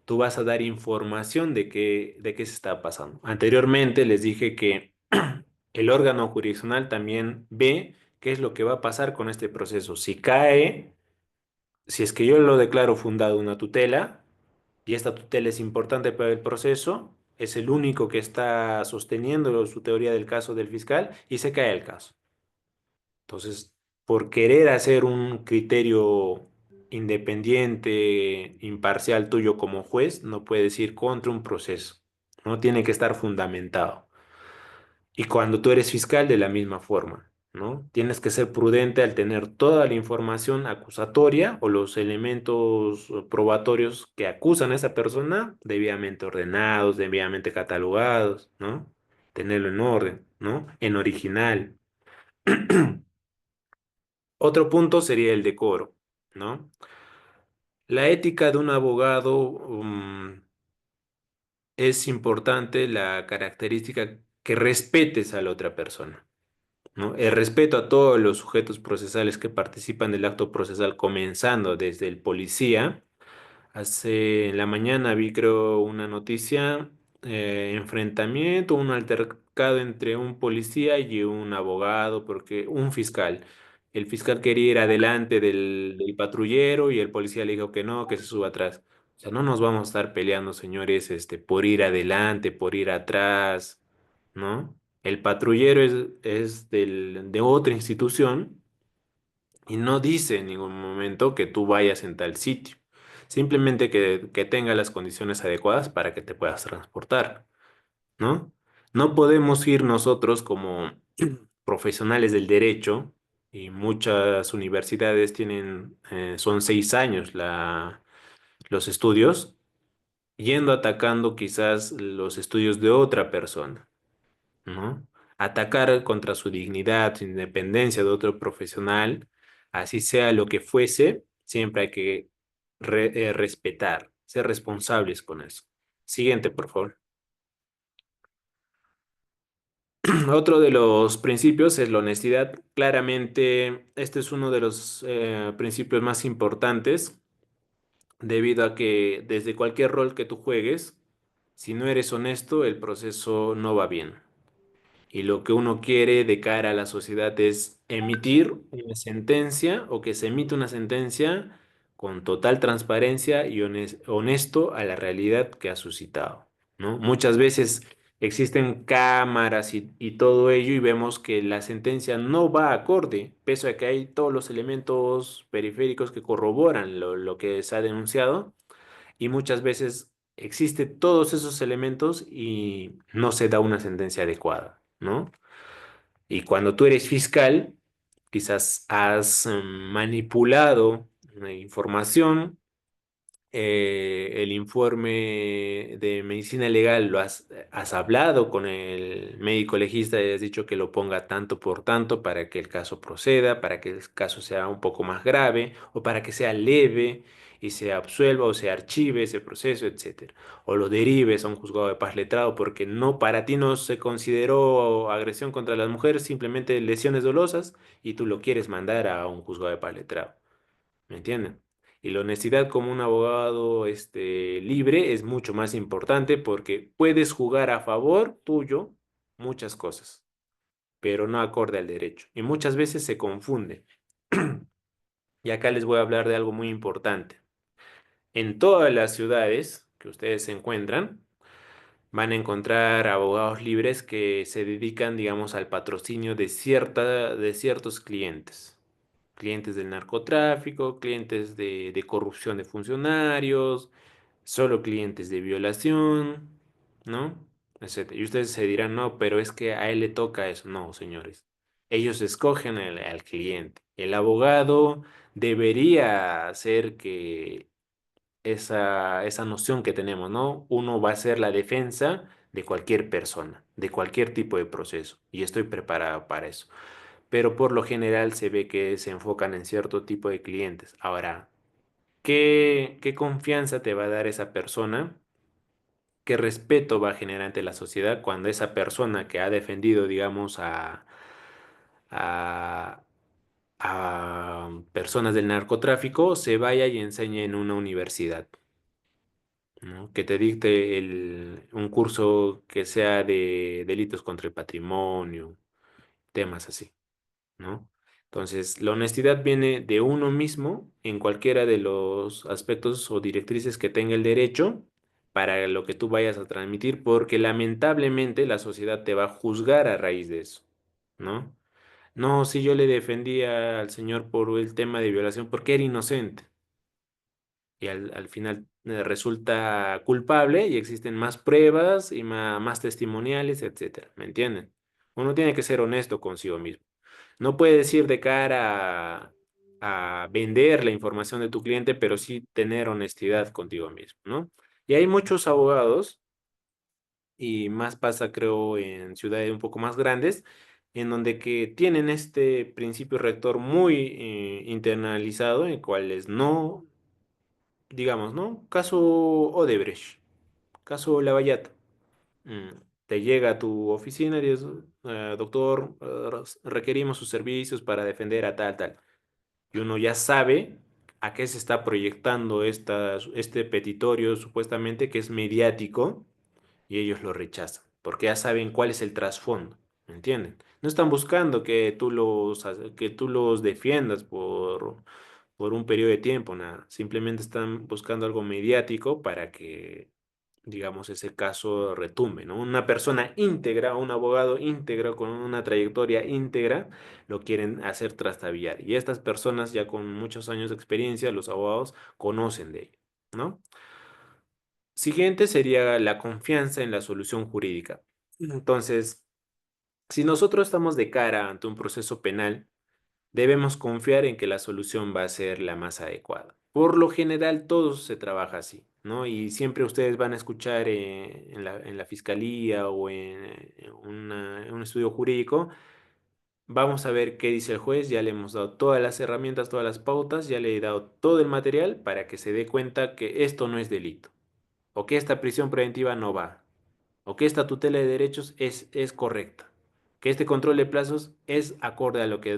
tú vas a dar información de qué se está pasando. Anteriormente les dije que el órgano jurisdiccional también ve qué es lo que va a pasar con este proceso. Si cae, si es que yo lo declaro fundado una tutela, y esta tutela es importante para el proceso, es el único que está sosteniendo su teoría del caso del fiscal y se cae el caso. Entonces, por querer hacer un criterio independiente, imparcial tuyo como juez, no puedes ir contra un proceso. ¿no? Tiene que estar fundamentado. Y cuando tú eres fiscal, de la misma forma, ¿no? Tienes que ser prudente al tener toda la información acusatoria o los elementos probatorios que acusan a esa persona debidamente ordenados, debidamente catalogados, ¿no? Tenerlo en orden, ¿no? En original. Otro punto sería el decoro, ¿no? La ética de un abogado, es importante la característica que respetes a la otra persona, ¿no? El respeto a todos los sujetos procesales que participan del acto procesal, comenzando desde el policía. Hace en la mañana vi, creo, una noticia, enfrentamiento, un altercado entre un policía y un abogado, porque un fiscal. El fiscal quería ir adelante del patrullero y el policía le dijo que no, que se suba atrás. O sea, no nos vamos a estar peleando, señores, por ir adelante, por ir atrás, ¿no? El patrullero es de otra institución y no dice en ningún momento que tú vayas en tal sitio. Simplemente que tenga las condiciones adecuadas para que te puedas transportar, ¿no? No podemos ir nosotros como profesionales del derecho, y muchas universidades tienen, son 6 años los estudios, yendo atacando quizás los estudios de otra persona, ¿no? Atacar contra su dignidad, su independencia de otro profesional, así sea lo que fuese, siempre hay que respetar, ser responsables con eso. Siguiente, por favor. Otro de los principios es la honestidad. Claramente, este es uno de los principios más importantes, debido a que desde cualquier rol que tú juegues, si no eres honesto, el proceso no va bien. Y lo que uno quiere de cara a la sociedad es emitir una sentencia, o que se emita una sentencia con total transparencia y honesto a la realidad que ha suscitado, ¿no? Muchas veces existen cámaras y todo ello, y vemos que la sentencia no va acorde, pese a que hay todos los elementos periféricos que corroboran lo que se ha denunciado, y muchas veces existen todos esos elementos y no se da una sentencia adecuada, ¿no? Y cuando tú eres fiscal, quizás has manipulado una información, el informe de medicina legal has hablado con el médico legista y has dicho que lo ponga tanto por tanto para que el caso proceda, para que el caso sea un poco más grave o para que sea leve y se absuelva o se archive ese proceso, etcétera. O lo derives a un juzgado de paz letrado porque no, para ti no se consideró agresión contra las mujeres, simplemente lesiones dolosas, y tú lo quieres mandar a un juzgado de paz letrado. ¿Me entienden? Y la honestidad como un abogado, libre, es mucho más importante, porque puedes jugar a favor tuyo muchas cosas, pero no acorde al derecho. Y muchas veces se confunde. Y acá les voy a hablar de algo muy importante. En todas las ciudades que ustedes se encuentran, van a encontrar abogados libres que se dedican, digamos, al patrocinio de ciertos clientes. Clientes del narcotráfico, clientes de corrupción de funcionarios, solo clientes de violación, ¿no? Etcétera. Y ustedes se dirán, no, pero es que a él le toca eso. No, señores. Ellos escogen al cliente. El abogado debería hacer que esa noción que tenemos, ¿no? Uno va a ser la defensa de cualquier persona, de cualquier tipo de proceso. Y estoy preparado para eso, pero por lo general se ve que se enfocan en cierto tipo de clientes. Ahora, ¿qué confianza te va a dar esa persona? ¿Qué respeto va a generar ante la sociedad cuando esa persona que ha defendido, digamos, a, a personas del narcotráfico se vaya y enseñe en una universidad, ¿no? Que te dicte un curso que sea de delitos contra el patrimonio, temas así, ¿no? Entonces, la honestidad viene de uno mismo en cualquiera de los aspectos o directrices que tenga el derecho para lo que tú vayas a transmitir, porque lamentablemente la sociedad te va a juzgar a raíz de eso, ¿no? No, si yo le defendía al señor por el tema de violación porque era inocente, y al final resulta culpable y existen más pruebas y más testimoniales, etcétera. ¿Me entienden? Uno tiene que ser honesto consigo mismo. No puedes ir de cara a vender la información de tu cliente, pero sí tener honestidad contigo mismo, ¿no? Y hay muchos abogados, y más pasa, creo, en ciudades un poco más grandes, en donde que tienen este principio rector muy internalizado, en cuales no, digamos, ¿no? Caso Odebrecht, caso Lavallato. Mm, Te llega a tu oficina y dices, doctor, requerimos sus servicios para defender a tal, tal. Y uno ya sabe a qué se está proyectando este petitorio supuestamente que es mediático y ellos lo rechazan, porque ya saben cuál es el trasfondo, ¿me entienden? No están buscando que tú los defiendas por un periodo de tiempo, nada. Simplemente están buscando algo mediático para que, digamos, ese caso retumbe, ¿no? Una persona íntegra, un abogado íntegro con una trayectoria íntegra, lo quieren hacer trastabillar. Y estas personas ya con muchos años de experiencia, los abogados, conocen de ello, ¿no? Siguiente sería la confianza en la solución jurídica. Entonces, si nosotros estamos de cara ante un proceso penal, debemos confiar en que la solución va a ser la más adecuada. Por lo general, todo se trabaja así, ¿no? Y siempre ustedes van a escuchar en la fiscalía o en en un estudio jurídico, vamos a ver qué dice el juez, ya le hemos dado todas las herramientas, todas las pautas, ya le he dado todo el material para que se dé cuenta que esto no es delito, o que esta prisión preventiva no va, o que esta tutela de derechos es correcta, que este control de plazos es acorde a lo que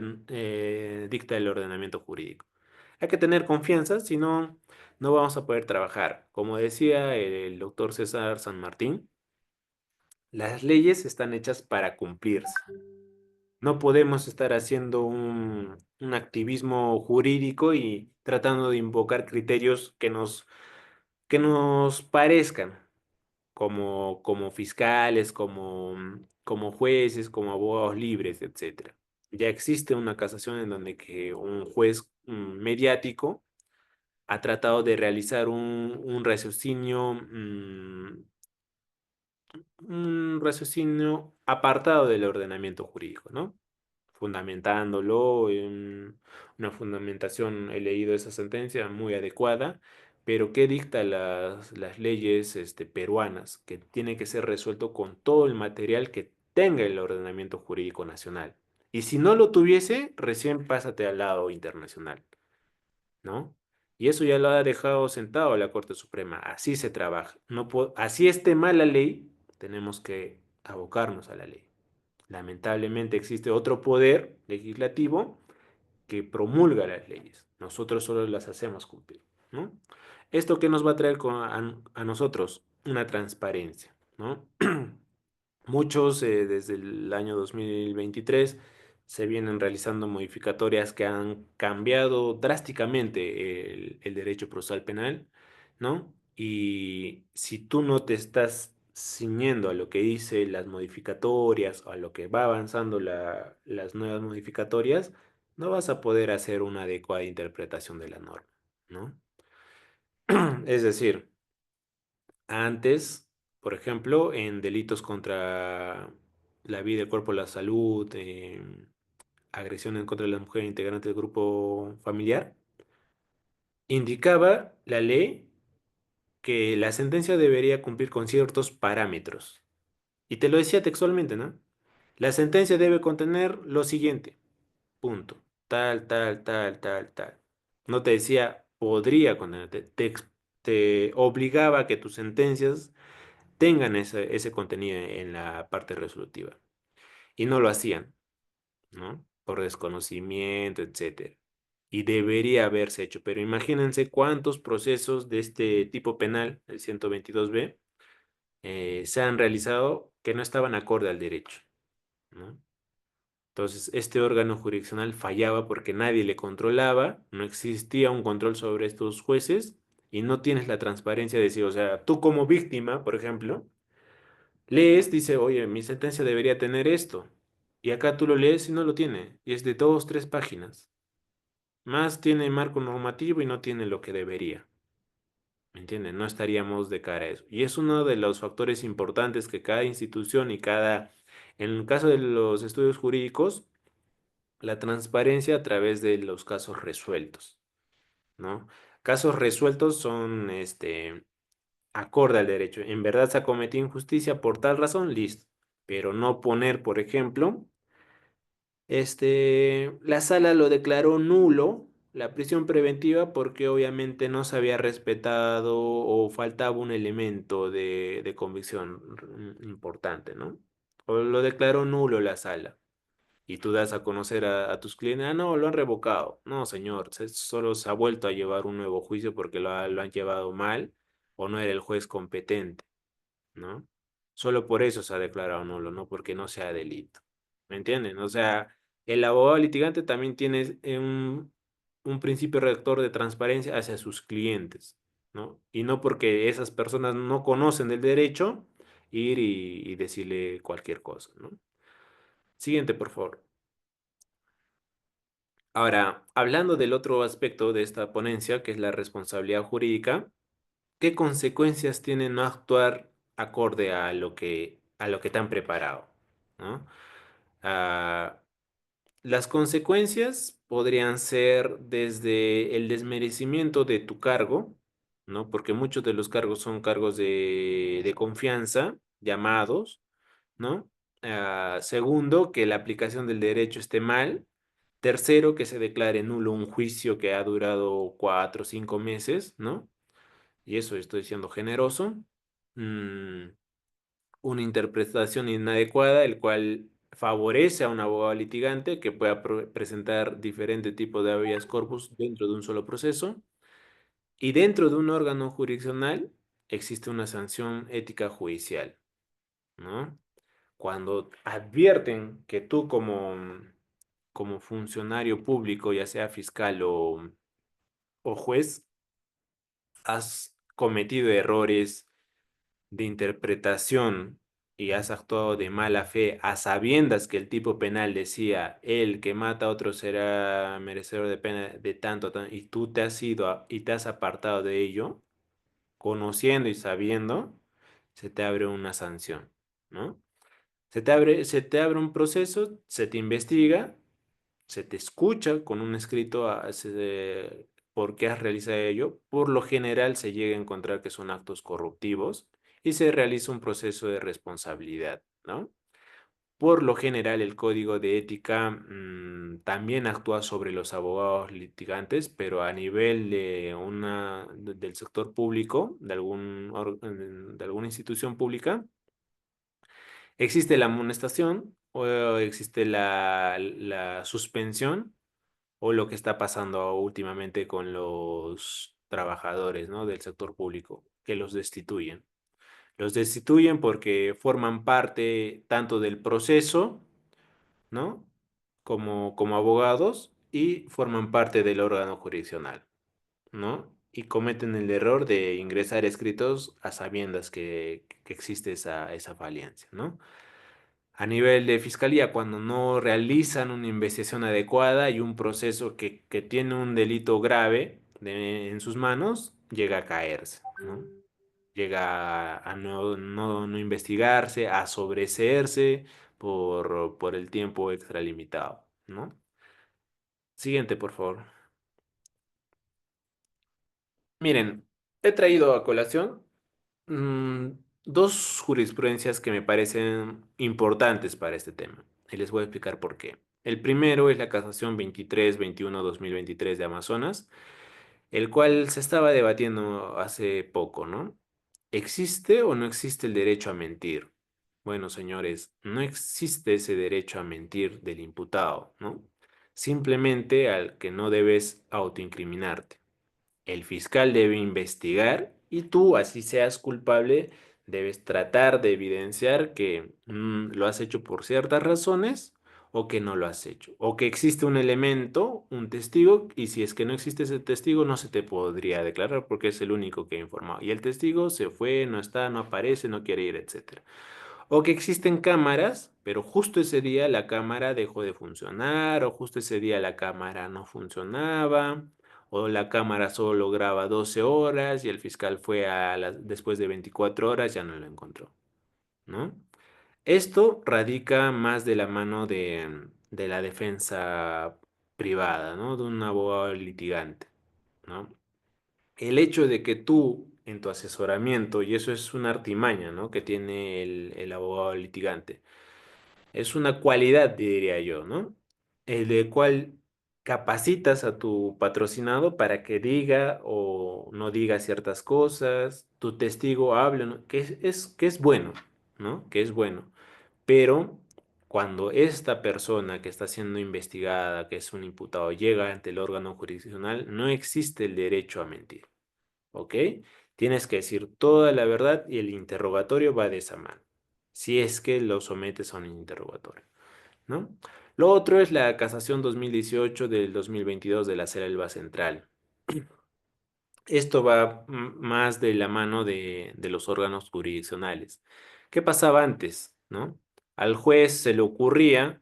dicta el ordenamiento jurídico. Hay que tener confianza, si no, no vamos a poder trabajar. Como decía el doctor César San Martín, las leyes están hechas para cumplirse. No podemos estar haciendo un activismo jurídico y tratando de invocar criterios que nos parezcan como fiscales, como jueces, como abogados libres, etcétera. Ya existe una casación en donde que un juez mediático ha tratado de realizar un raciocinio apartado del ordenamiento jurídico, ¿no? Fundamentándolo en una fundamentación, he leído esa sentencia muy adecuada, pero ¿qué dicta las leyes peruanas? Que tiene que ser resuelto con todo el material que tenga el ordenamiento jurídico nacional. Y si no lo tuviese, recién pásate al lado internacional, ¿no? Y eso ya lo ha dejado sentado la Corte Suprema. Así se trabaja. No así esté mal la ley, tenemos que abocarnos a la ley. Lamentablemente existe otro poder legislativo que promulga las leyes. Nosotros solo las hacemos cumplir, ¿no? ¿Esto qué nos va a traer a nosotros? Una transparencia, ¿no? Muchos desde el año 2023 se vienen realizando modificatorias que han cambiado drásticamente el derecho procesal penal, ¿no? Y si tú no te estás ciñendo a lo que dice las modificatorias o a lo que va avanzando las nuevas modificatorias, no vas a poder hacer una adecuada interpretación de la norma, ¿no? Es decir, antes, por ejemplo, en delitos contra la vida, el cuerpo, la salud, agresión en contra de la mujer integrante del grupo familiar, indicaba la ley que la sentencia debería cumplir con ciertos parámetros. Y te lo decía textualmente, ¿no? La sentencia debe contener lo siguiente, punto, tal, tal, tal, tal, tal. No te decía podría contener, te obligaba a que tus sentencias tengan ese contenido en la parte resolutiva. Y no lo hacían, ¿no? Por desconocimiento, etcétera. Y debería haberse hecho. Pero imagínense cuántos procesos de este tipo penal, el 122B, se han realizado que no estaban acorde al derecho, ¿no? Entonces, este órgano jurisdiccional fallaba porque nadie le controlaba, no existía un control sobre estos jueces y no tienes la transparencia de decir, o sea, tú como víctima, por ejemplo, lees, dice, oye, mi sentencia debería tener esto. Y acá tú lo lees y no lo tiene. Y es de dos, tres páginas. Más tiene marco normativo y no tiene lo que debería. ¿Me entienden? No estaríamos de cara a eso. Y es uno de los factores importantes que cada institución y en el caso de los estudios jurídicos, la transparencia a través de los casos resueltos, ¿no? Casos resueltos son, acorde al derecho. En verdad se ha cometido injusticia por tal razón, listo. Pero no poner, por ejemplo, la sala lo declaró nulo, la prisión preventiva, porque obviamente no se había respetado o faltaba un elemento de convicción importante, ¿no? O lo declaró nulo la sala. Y tú das a conocer a tus clientes, ah, no, lo han revocado. No, señor, solo se ha vuelto a llevar un nuevo juicio porque lo han llevado mal o no era el juez competente, ¿no? Solo por eso se ha declarado nulo, no porque no sea delito. ¿Me entienden? O sea, el abogado litigante también tiene un principio rector de transparencia hacia sus clientes, ¿no? Y no porque esas personas no conocen del derecho, ir y decirle cualquier cosa, ¿no? Siguiente, por favor. Ahora, hablando del otro aspecto de esta ponencia, que es la responsabilidad jurídica, ¿qué consecuencias tiene no actuar acorde a lo que te han preparado? ¿No? Ah, las consecuencias podrían ser desde el desmerecimiento de tu cargo, ¿no? Porque muchos de los cargos son cargos de confianza, llamados, ¿no? Segundo, que la aplicación del derecho esté mal. Tercero, que se declare nulo un juicio que ha durado 4 o 5 meses, ¿no? Y eso estoy siendo generoso. Mm, una interpretación inadecuada, el cual favorece a un abogado litigante que pueda presentar diferente tipo de habeas corpus dentro de un solo proceso. Y dentro de un órgano jurisdiccional existe una sanción ética judicial, ¿no? Cuando advierten que tú como funcionario público, ya sea fiscal o juez, has cometido errores de interpretación y has actuado de mala fe a sabiendas que el tipo penal decía, el que mata a otro será merecedor de pena de tanto, y tú te has ido y te has apartado de ello, conociendo y sabiendo, se te abre una sanción, ¿no? Se te abre un proceso, se te investiga, se te escucha con un escrito por qué has realizado ello. Por lo general se llega a encontrar que son actos corruptivos y se realiza un proceso de responsabilidad, ¿no? Por lo general el código de ética también actúa sobre los abogados litigantes, pero a nivel del sector público, de alguna institución pública. Existe la amonestación o existe la suspensión o lo que está pasando últimamente con los trabajadores, ¿no? Del sector público, que los destituyen. Los destituyen porque forman parte tanto del proceso, ¿no? Como abogados y forman parte del órgano jurisdiccional, ¿no? Y cometen el error de ingresar escritos a sabiendas que existe esa falencia, ¿no? A nivel de fiscalía, cuando no realizan una investigación adecuada y un proceso que tiene un delito grave en sus manos, llega a caerse, ¿no? Llega a no investigarse, a sobreseerse por el tiempo extralimitado, ¿no? Siguiente, por favor. Miren, he traído a colación mm, dos jurisprudencias que me parecen importantes para este tema y les voy a explicar por qué. El primero es la Casación 23-21-2023 de Amazonas, el cual se estaba debatiendo hace poco, ¿no? ¿Existe o no existe el derecho a mentir? Bueno, señores, no existe ese derecho a mentir del imputado, ¿no? Simplemente al que no debes autoincriminarte. El fiscal debe investigar y tú, así seas culpable, debes tratar de evidenciar que lo has hecho por ciertas razones o que no lo has hecho. O que existe un elemento, un testigo, y si es que no existe ese testigo, no se te podría declarar porque es el único que ha informado. Y el testigo se fue, no está, no aparece, no quiere ir, etcétera. O que existen cámaras, pero justo ese día la cámara dejó de funcionar, o justo ese día la cámara no funcionaba, o la cámara solo graba 12 horas y el fiscal fue después de 24 horas, ya no lo encontró, ¿no? Esto radica más de la mano de la defensa privada, ¿no? De un abogado litigante, ¿no? El hecho de que tú, en tu asesoramiento, y eso es una artimaña, ¿no? Que tiene el abogado litigante, es una cualidad, diría yo, ¿no? El de cual capacitas a tu patrocinado para que diga o no diga ciertas cosas, tu testigo hable, ¿no? Que es bueno, ¿no? Que es bueno. Pero cuando esta persona que está siendo investigada, que es un imputado, llega ante el órgano jurisdiccional, no existe el derecho a mentir, ¿ok? Tienes que decir toda la verdad y el interrogatorio va de esa mano, si es que lo sometes a un interrogatorio, ¿no? Lo otro es la casación 2018 del 2022 de la Selva Central. Esto va más de la mano de los órganos jurisdiccionales. ¿Qué pasaba antes, no? Al juez se le ocurría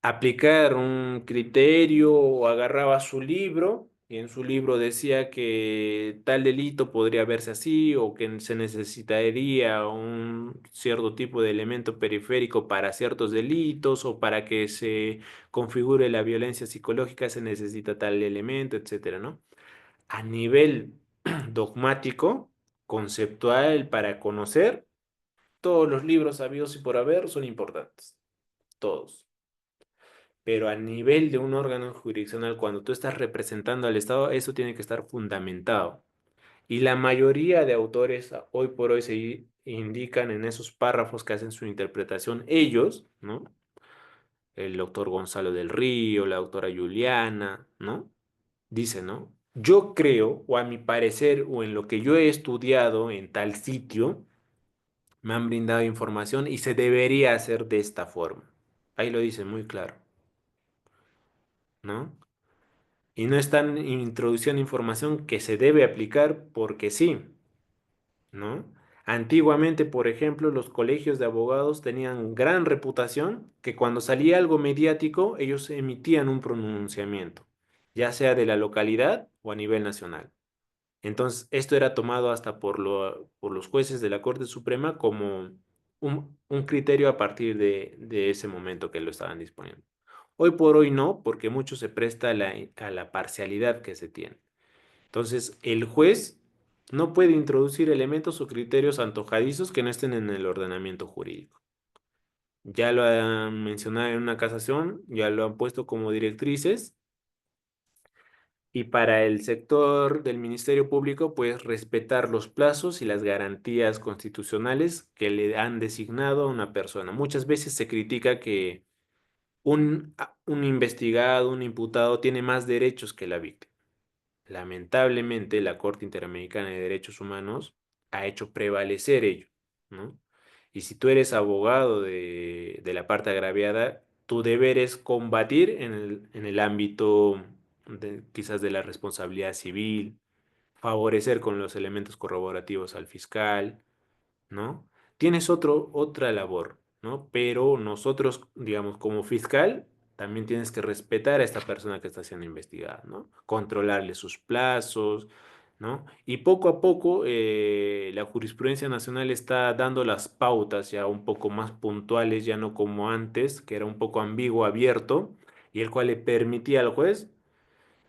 aplicar un criterio o agarraba su libro y en su libro decía que tal delito podría verse así o que se necesitaría un cierto tipo de elemento periférico para ciertos delitos o para que se configure la violencia psicológica se necesita tal elemento, etcétera, ¿no? A nivel dogmático, conceptual, para conocer, todos los libros habidos y por haber son importantes, todos. Pero a nivel de un órgano jurisdiccional, cuando tú estás representando al Estado, eso tiene que estar fundamentado. Y la mayoría de autores hoy por hoy se indican en esos párrafos que hacen su interpretación ellos, ¿no? El doctor Gonzalo del Río, la doctora Juliana, ¿no? Dice, ¿no? Yo creo, o a mi parecer, o en lo que yo he estudiado en tal sitio, me han brindado información y se debería hacer de esta forma. Ahí lo dice muy claro, ¿no? Y no están introduciendo información que se debe aplicar porque sí, ¿no? Antiguamente, por ejemplo, los colegios de abogados tenían gran reputación que cuando salía algo mediático, ellos emitían un pronunciamiento, ya sea de la localidad o a nivel nacional. Entonces, esto era tomado hasta por los jueces de la Corte Suprema como un criterio a partir de ese momento que lo estaban disponiendo. Hoy por hoy no, porque mucho se presta a la parcialidad que se tiene. Entonces, el juez no puede introducir elementos o criterios antojadizos que no estén en el ordenamiento jurídico. Ya lo han mencionado en una casación, ya lo han puesto como directrices. Y para el sector del Ministerio Público, pues respetar los plazos y las garantías constitucionales que le han designado a una persona. Muchas veces se critica que un investigado, un imputado, tiene más derechos que la víctima. Lamentablemente, la Corte Interamericana de Derechos Humanos ha hecho prevalecer ello, ¿no? Y si tú eres abogado de la parte agraviada, tu deber es combatir en el ámbito quizás de la responsabilidad civil, favorecer con los elementos corroborativos al fiscal, ¿no? Tienes otra labor, ¿no? Pero nosotros, digamos, como fiscal, también tienes que respetar a esta persona que está siendo investigada, ¿no? Controlarle sus plazos, ¿no? Y poco a poco la jurisprudencia nacional está dando las pautas ya un poco más puntuales, ya no como antes, que era un poco ambiguo, abierto, y el cual le permitía al juez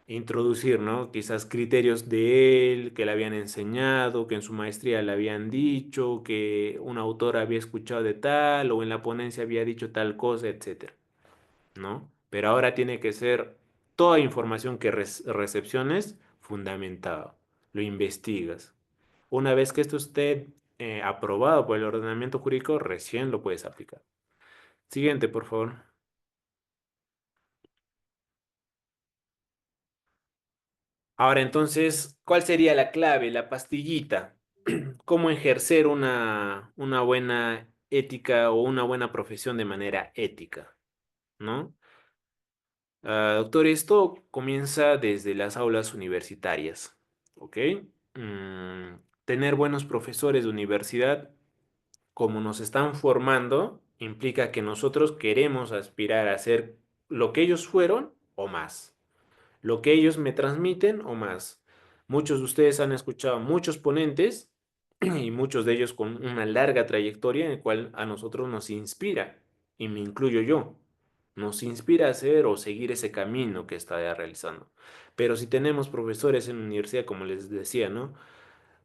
introducir, ¿no? Quizás criterios de él que le habían enseñado, que en su maestría le habían dicho, que un autor había escuchado de tal o en la ponencia había dicho tal cosa, etcétera, ¿no? Pero ahora tiene que ser toda información que recepciones fundamentado, lo investigas. Una vez que esto esté aprobado por el ordenamiento jurídico, recién lo puedes aplicar. Siguiente, por favor. Ahora entonces, ¿cuál sería la clave, la pastillita? ¿Cómo ejercer una buena ética o una buena profesión de manera ética? ¿No? Doctor, esto comienza desde las aulas universitarias, ¿ok? Mm, tener buenos profesores de universidad, como nos están formando, implica que nosotros queremos aspirar a ser lo que ellos fueron o más. lo que ellos me transmiten o más. Muchos de ustedes han escuchado muchos ponentes y muchos de ellos con una larga trayectoria en el cual a nosotros nos inspira, y me incluyo yo, nos inspira a hacer o seguir ese camino que está ya realizando. Pero si tenemos profesores en la universidad, como les decía, ¿no?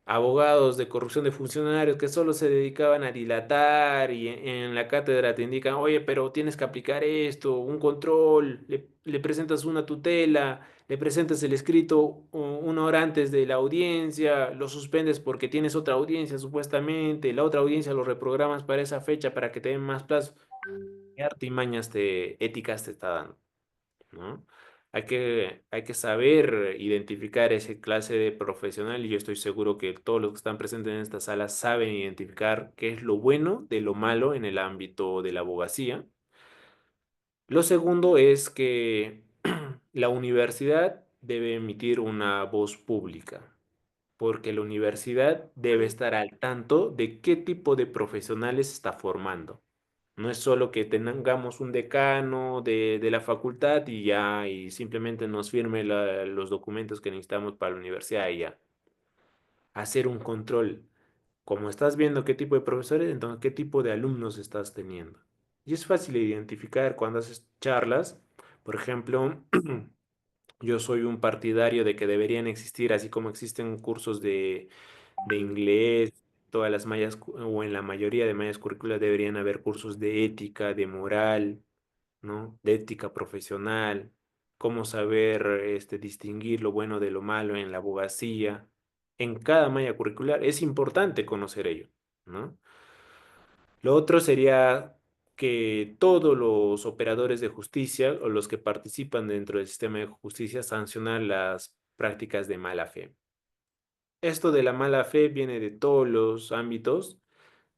Abogados de corrupción de funcionarios que solo se dedicaban a dilatar y en la cátedra te indican, oye, pero tienes que aplicar esto, un control, le presentas una tutela, le presentas el escrito una hora antes de la audiencia, lo suspendes porque tienes otra audiencia supuestamente, la otra audiencia lo reprogramas para esa fecha para que te den más plazo. ¿Qué artimañas éticas te está dando? ¿No? Hay que saber identificar ese clase de profesional y yo estoy seguro que todos los que están presentes en esta sala saben identificar qué es lo bueno de lo malo en el ámbito de la abogacía. Lo segundo es que la universidad debe emitir una voz pública, porque la universidad debe estar al tanto de qué tipo de profesionales está formando. No es solo que tengamos un decano de la facultad y ya, y simplemente nos firme los documentos que necesitamos para la universidad y ya. Hacer un control. Como estás viendo qué tipo de profesores, entonces qué tipo de alumnos estás teniendo. Y es fácil de identificar cuando haces charlas. Por ejemplo, yo soy un partidario de que deberían existir, así como existen cursos de inglés, todas las mallas, o en la mayoría de mallas curriculares deberían haber cursos de ética, de moral, ¿no? De ética profesional, cómo saber distinguir lo bueno de lo malo en la abogacía. En cada malla curricular es importante conocer ello, ¿no? Lo otro sería que todos los operadores de justicia o los que participan dentro del sistema de justicia sancionan las prácticas de mala fe. Esto de la mala fe viene de todos los ámbitos.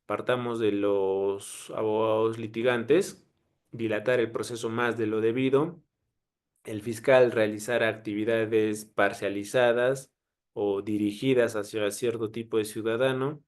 Partamos de los abogados litigantes, dilatar el proceso más de lo debido, el fiscal realizar actividades parcializadas o dirigidas hacia cierto tipo de ciudadano,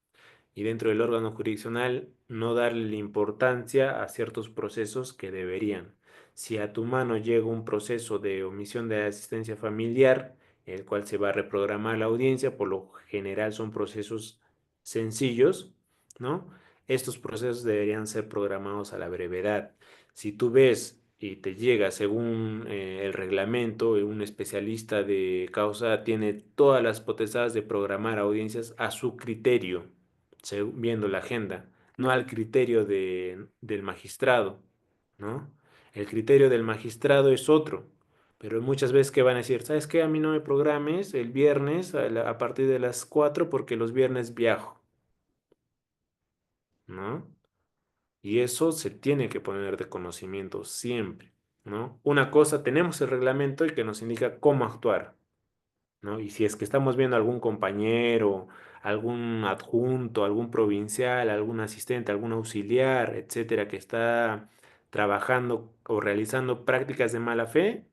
y dentro del órgano jurisdiccional no darle la importancia a ciertos procesos que deberían. Si a tu mano llega un proceso de omisión de asistencia familiar, el cual se va a reprogramar la audiencia, por lo general son procesos sencillos, ¿no? Estos procesos deberían ser programados a la brevedad. Si tú ves y te llega según el reglamento, un especialista de causa tiene todas las potestades de programar audiencias a su criterio, viendo la agenda, no al criterio del magistrado, ¿no? El criterio del magistrado es otro, pero muchas veces que van a decir, ¿sabes qué? A mí no me programes el viernes a partir de las 4 porque los viernes viajo, ¿no? Y eso se tiene que poner de conocimiento siempre, ¿no? Una cosa, tenemos el reglamento y que nos indica cómo actuar, ¿no? Y si es que estamos viendo algún compañero, algún adjunto, algún provincial, algún asistente, algún auxiliar, etcétera, que está trabajando o realizando prácticas de mala fe,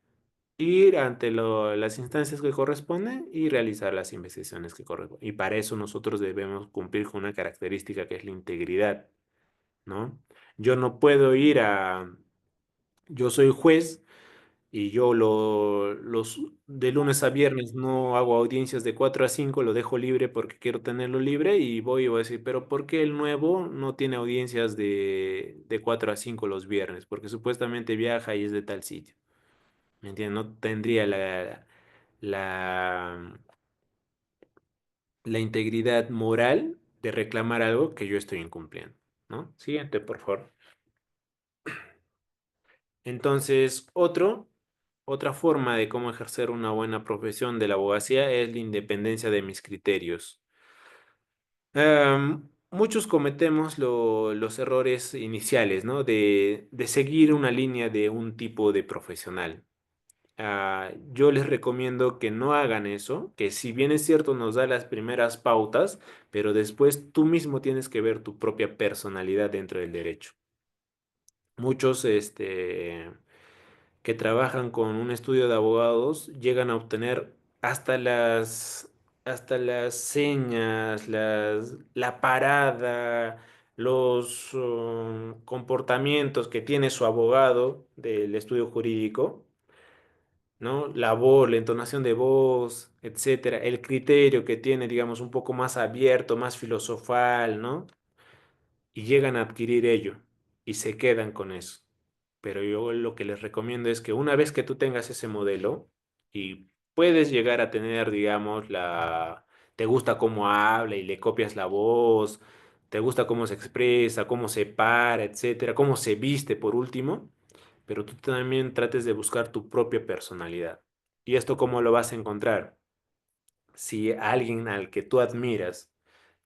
ir ante las instancias que corresponden y realizar las investigaciones que corresponden. Y para eso nosotros debemos cumplir con una característica que es la integridad, ¿no? Yo no puedo yo soy juez y yo de lunes a viernes no hago audiencias de 4 a 5, lo dejo libre porque quiero tenerlo libre y voy a decir, pero ¿por qué el nuevo no tiene audiencias de 4 a 5 los viernes? Porque supuestamente viaja y es de tal sitio. ¿Me entiendes? No tendría la, la integridad moral de reclamar algo que yo estoy incumpliendo, ¿no? Siguiente, por favor. Entonces, otra forma de cómo ejercer una buena profesión de la abogacía es la independencia de mis criterios. Muchos cometemos los errores iniciales, ¿no? De seguir una línea de un tipo de profesional. Yo les recomiendo que no hagan eso, que si bien es cierto nos da las primeras pautas, pero después tú mismo tienes que ver tu propia personalidad dentro del derecho. Muchos, que trabajan con un estudio de abogados llegan a obtener hasta las señas, la parada, los comportamientos que tiene su abogado del estudio jurídico ¿no? La voz, la entonación de voz, etcétera, el criterio que tiene, digamos, un poco más abierto, más filosofal, ¿no? Y llegan a adquirir ello y se quedan con eso. Pero yo lo que les recomiendo es que una vez que tú tengas ese modelo y puedes llegar a tener, digamos, te gusta cómo habla y le copias la voz, te gusta cómo se expresa, cómo se para, etcétera, cómo se viste por último, pero tú también trates de buscar tu propia personalidad. ¿Y esto cómo lo vas a encontrar? Si alguien al que tú admiras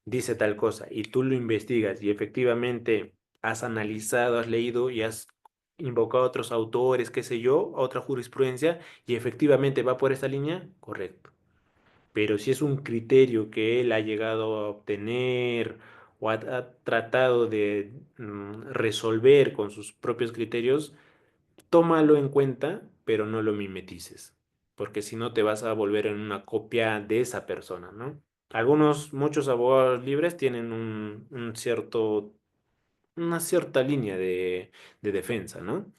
dice tal cosa y tú lo investigas y efectivamente has analizado, has leído y has invocado a otros autores, qué sé yo, a otra jurisprudencia y efectivamente va por esa línea, correcto. Pero si es un criterio que él ha llegado a obtener o ha tratado de resolver con sus propios criterios, tómalo en cuenta, pero no lo mimetices, porque si no te vas a volver en una copia de esa persona, ¿no? Muchos abogados libres tienen una cierta línea de defensa, ¿no?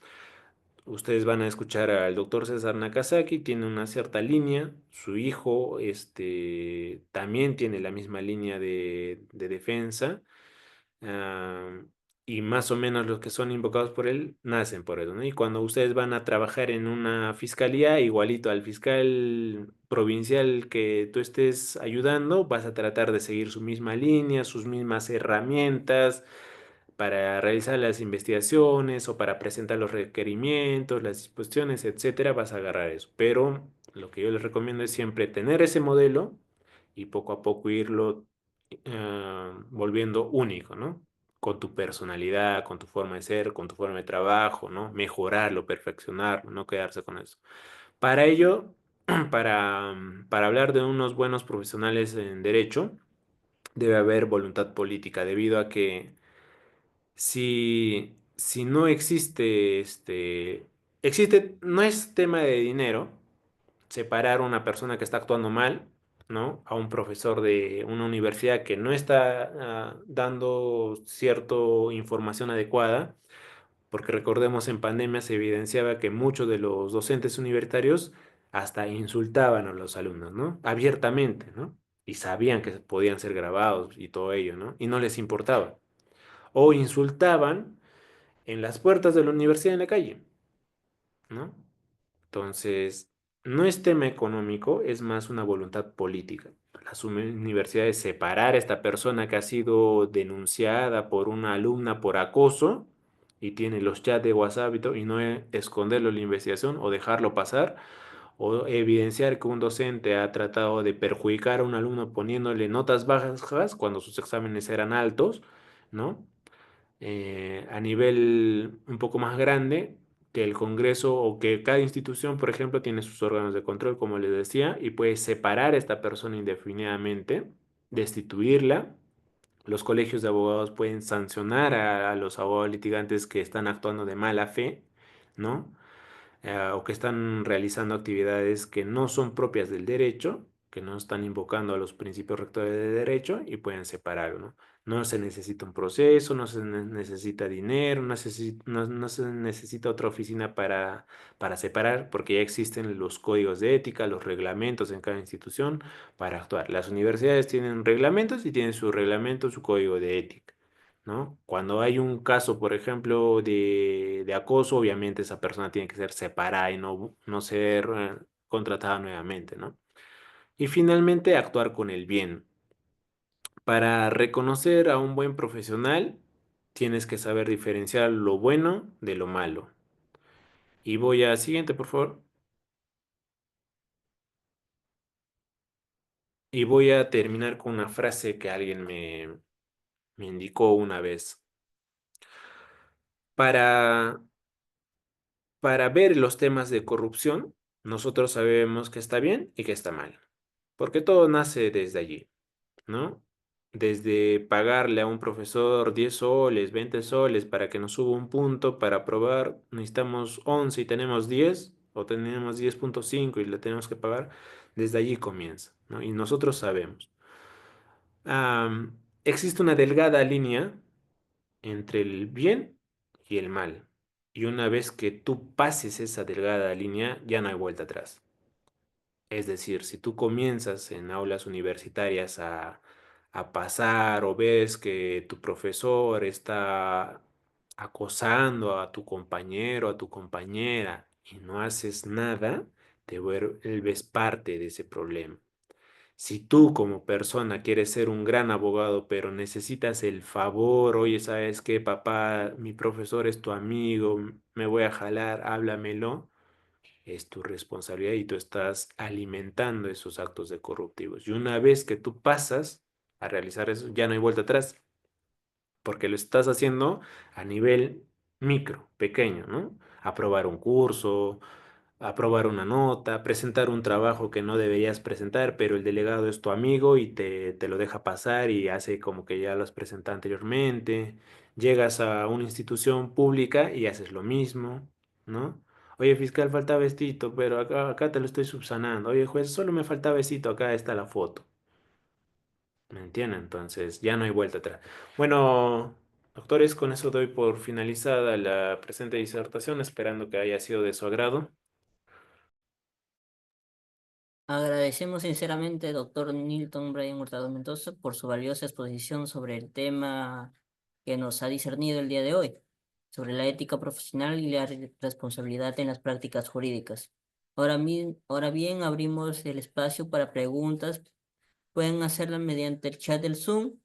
Ustedes van a escuchar al doctor César Nakazaki, tiene una cierta línea, su hijo, también tiene la misma línea de defensa. Ah, y más o menos los que son invocados por él nacen por eso, ¿no? Y cuando ustedes van a trabajar en una fiscalía, igualito al fiscal provincial que tú estés ayudando, vas a tratar de seguir su misma línea, sus mismas herramientas para realizar las investigaciones o para presentar los requerimientos, las disposiciones, etcétera, vas a agarrar eso. Pero lo que yo les recomiendo es siempre tener ese modelo y poco a poco irlo volviendo único, ¿no? Con tu personalidad, con tu forma de ser, con tu forma de trabajo, ¿no? Mejorarlo, perfeccionarlo, no quedarse con eso. Para ello, para hablar de unos buenos profesionales en derecho, debe haber voluntad política, debido a que si no existe, no es tema de dinero separar a una persona que está actuando mal, ¿no? A un profesor de una universidad que no está dando cierta información adecuada, porque recordemos en pandemia se evidenciaba que muchos de los docentes universitarios hasta insultaban a los alumnos, ¿no? Abiertamente, ¿no? Y sabían que podían ser grabados y todo ello, ¿no? Y no les importaba. O insultaban en las puertas de la universidad en la calle, ¿no? Entonces, no es tema económico, es más una voluntad política. Las universidades separar a esta persona que ha sido denunciada por una alumna por acoso y tiene los chats de WhatsApp y no esconderlo en la investigación o dejarlo pasar o evidenciar que un docente ha tratado de perjudicar a un alumno poniéndole notas bajas cuando sus exámenes eran altos, ¿no? A nivel un poco más grande, que el Congreso o que cada institución, por ejemplo, tiene sus órganos de control, como les decía, y puede separar a esta persona indefinidamente, destituirla. Los colegios de abogados pueden sancionar a los abogados litigantes que están actuando de mala fe, ¿no? O que están realizando actividades que no son propias del derecho, que no están invocando a los principios rectores de derecho y pueden separarlo, ¿no? No se necesita un proceso, no se necesita dinero, no se necesita otra oficina para separar, porque ya existen los códigos de ética, los reglamentos en cada institución para actuar. Las universidades tienen reglamentos y tienen su reglamento, su código de ética. ¿No? Cuando hay un caso, por ejemplo, de acoso, obviamente esa persona tiene que ser separada y no ser contratada nuevamente, ¿no? Y finalmente, actuar con el bien. Para reconocer a un buen profesional, tienes que saber diferenciar lo bueno de lo malo. Y voy a siguiente, por favor. Y voy a terminar con una frase que alguien me indicó una vez. Para Para ver los temas de corrupción, nosotros sabemos que está bien y que está mal, porque todo nace desde allí, ¿no? Desde pagarle a un profesor 10 soles, 20 soles para que nos suba un punto para aprobar, necesitamos 11 y tenemos 10 o tenemos 10,5 y le tenemos que pagar, desde allí comienza, ¿no? Y nosotros sabemos. Existe una delgada línea entre el bien y el mal. Y una vez que tú pases esa delgada línea, ya no hay vuelta atrás. Es decir, si tú comienzas en aulas universitarias a pasar o ves que tu profesor está acosando a tu compañero, a tu compañera y no haces nada, te vuelves parte de ese problema. Si tú como persona quieres ser un gran abogado, pero necesitas el favor, oye, ¿sabes qué, papá? Mi profesor es tu amigo, me voy a jalar, háblamelo, es tu responsabilidad y tú estás alimentando esos actos de corruptivos. Y una vez que tú pasas a realizar eso, ya no hay vuelta atrás, porque lo estás haciendo a nivel micro, pequeño, ¿no? Aprobar un curso, aprobar una nota, presentar un trabajo que no deberías presentar, pero el delegado es tu amigo y te lo deja pasar y hace como que ya lo has presentado anteriormente. Llegas a una institución pública y haces lo mismo, ¿no? Oye, fiscal, falta vestito, pero acá te lo estoy subsanando. Oye, juez, solo me falta vestito, acá está la foto. ¿Me entienden? Entonces ya no hay vuelta atrás. Bueno, doctores, con eso doy por finalizada la presente disertación, esperando que haya sido de su agrado. Agradecemos sinceramente, doctor Nilton Brian Hurtado Mendoza, por su valiosa exposición sobre el tema que nos ha discernido el día de hoy, sobre la ética profesional y la responsabilidad en las prácticas jurídicas. Ahora bien, abrimos el espacio para preguntas. Pueden hacerlas mediante el chat del Zoom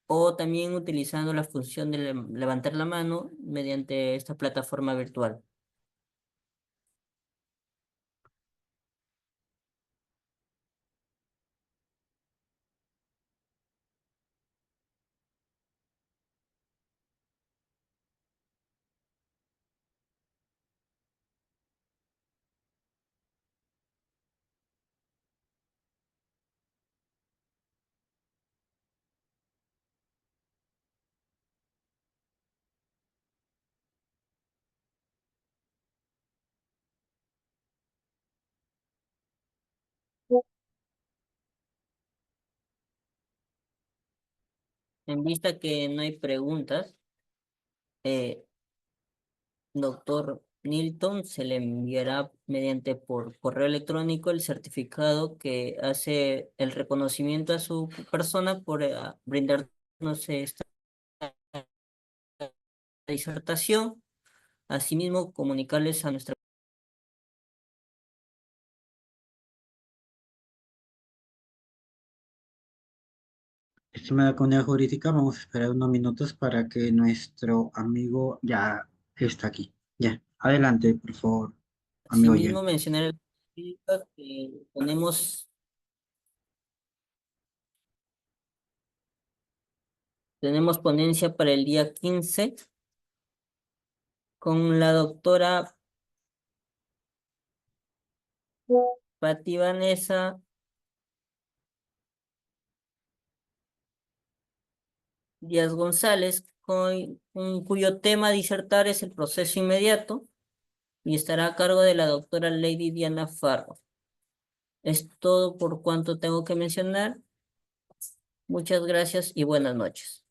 o también utilizando la función de levantar la mano mediante esta plataforma virtual. En vista que no hay preguntas, eh, doctor Nilton, se le enviará mediante por correo electrónico el certificado que hace el reconocimiento a su persona por brindarnos esta disertación. Asimismo, comunicarles a nuestra... Estimada comunidad jurídica, vamos a esperar unos minutos para que nuestro amigo ya está aquí. Ya, adelante, por favor, amigo Asimismo, Jen. mencionar que tenemos ponencia para el día 15 con la doctora Patti Vanessa Díaz González, cuyo tema a disertar es el proceso inmediato y estará a cargo de la doctora Lady Diana Farro. Es todo por cuanto tengo que mencionar. Muchas gracias y buenas noches.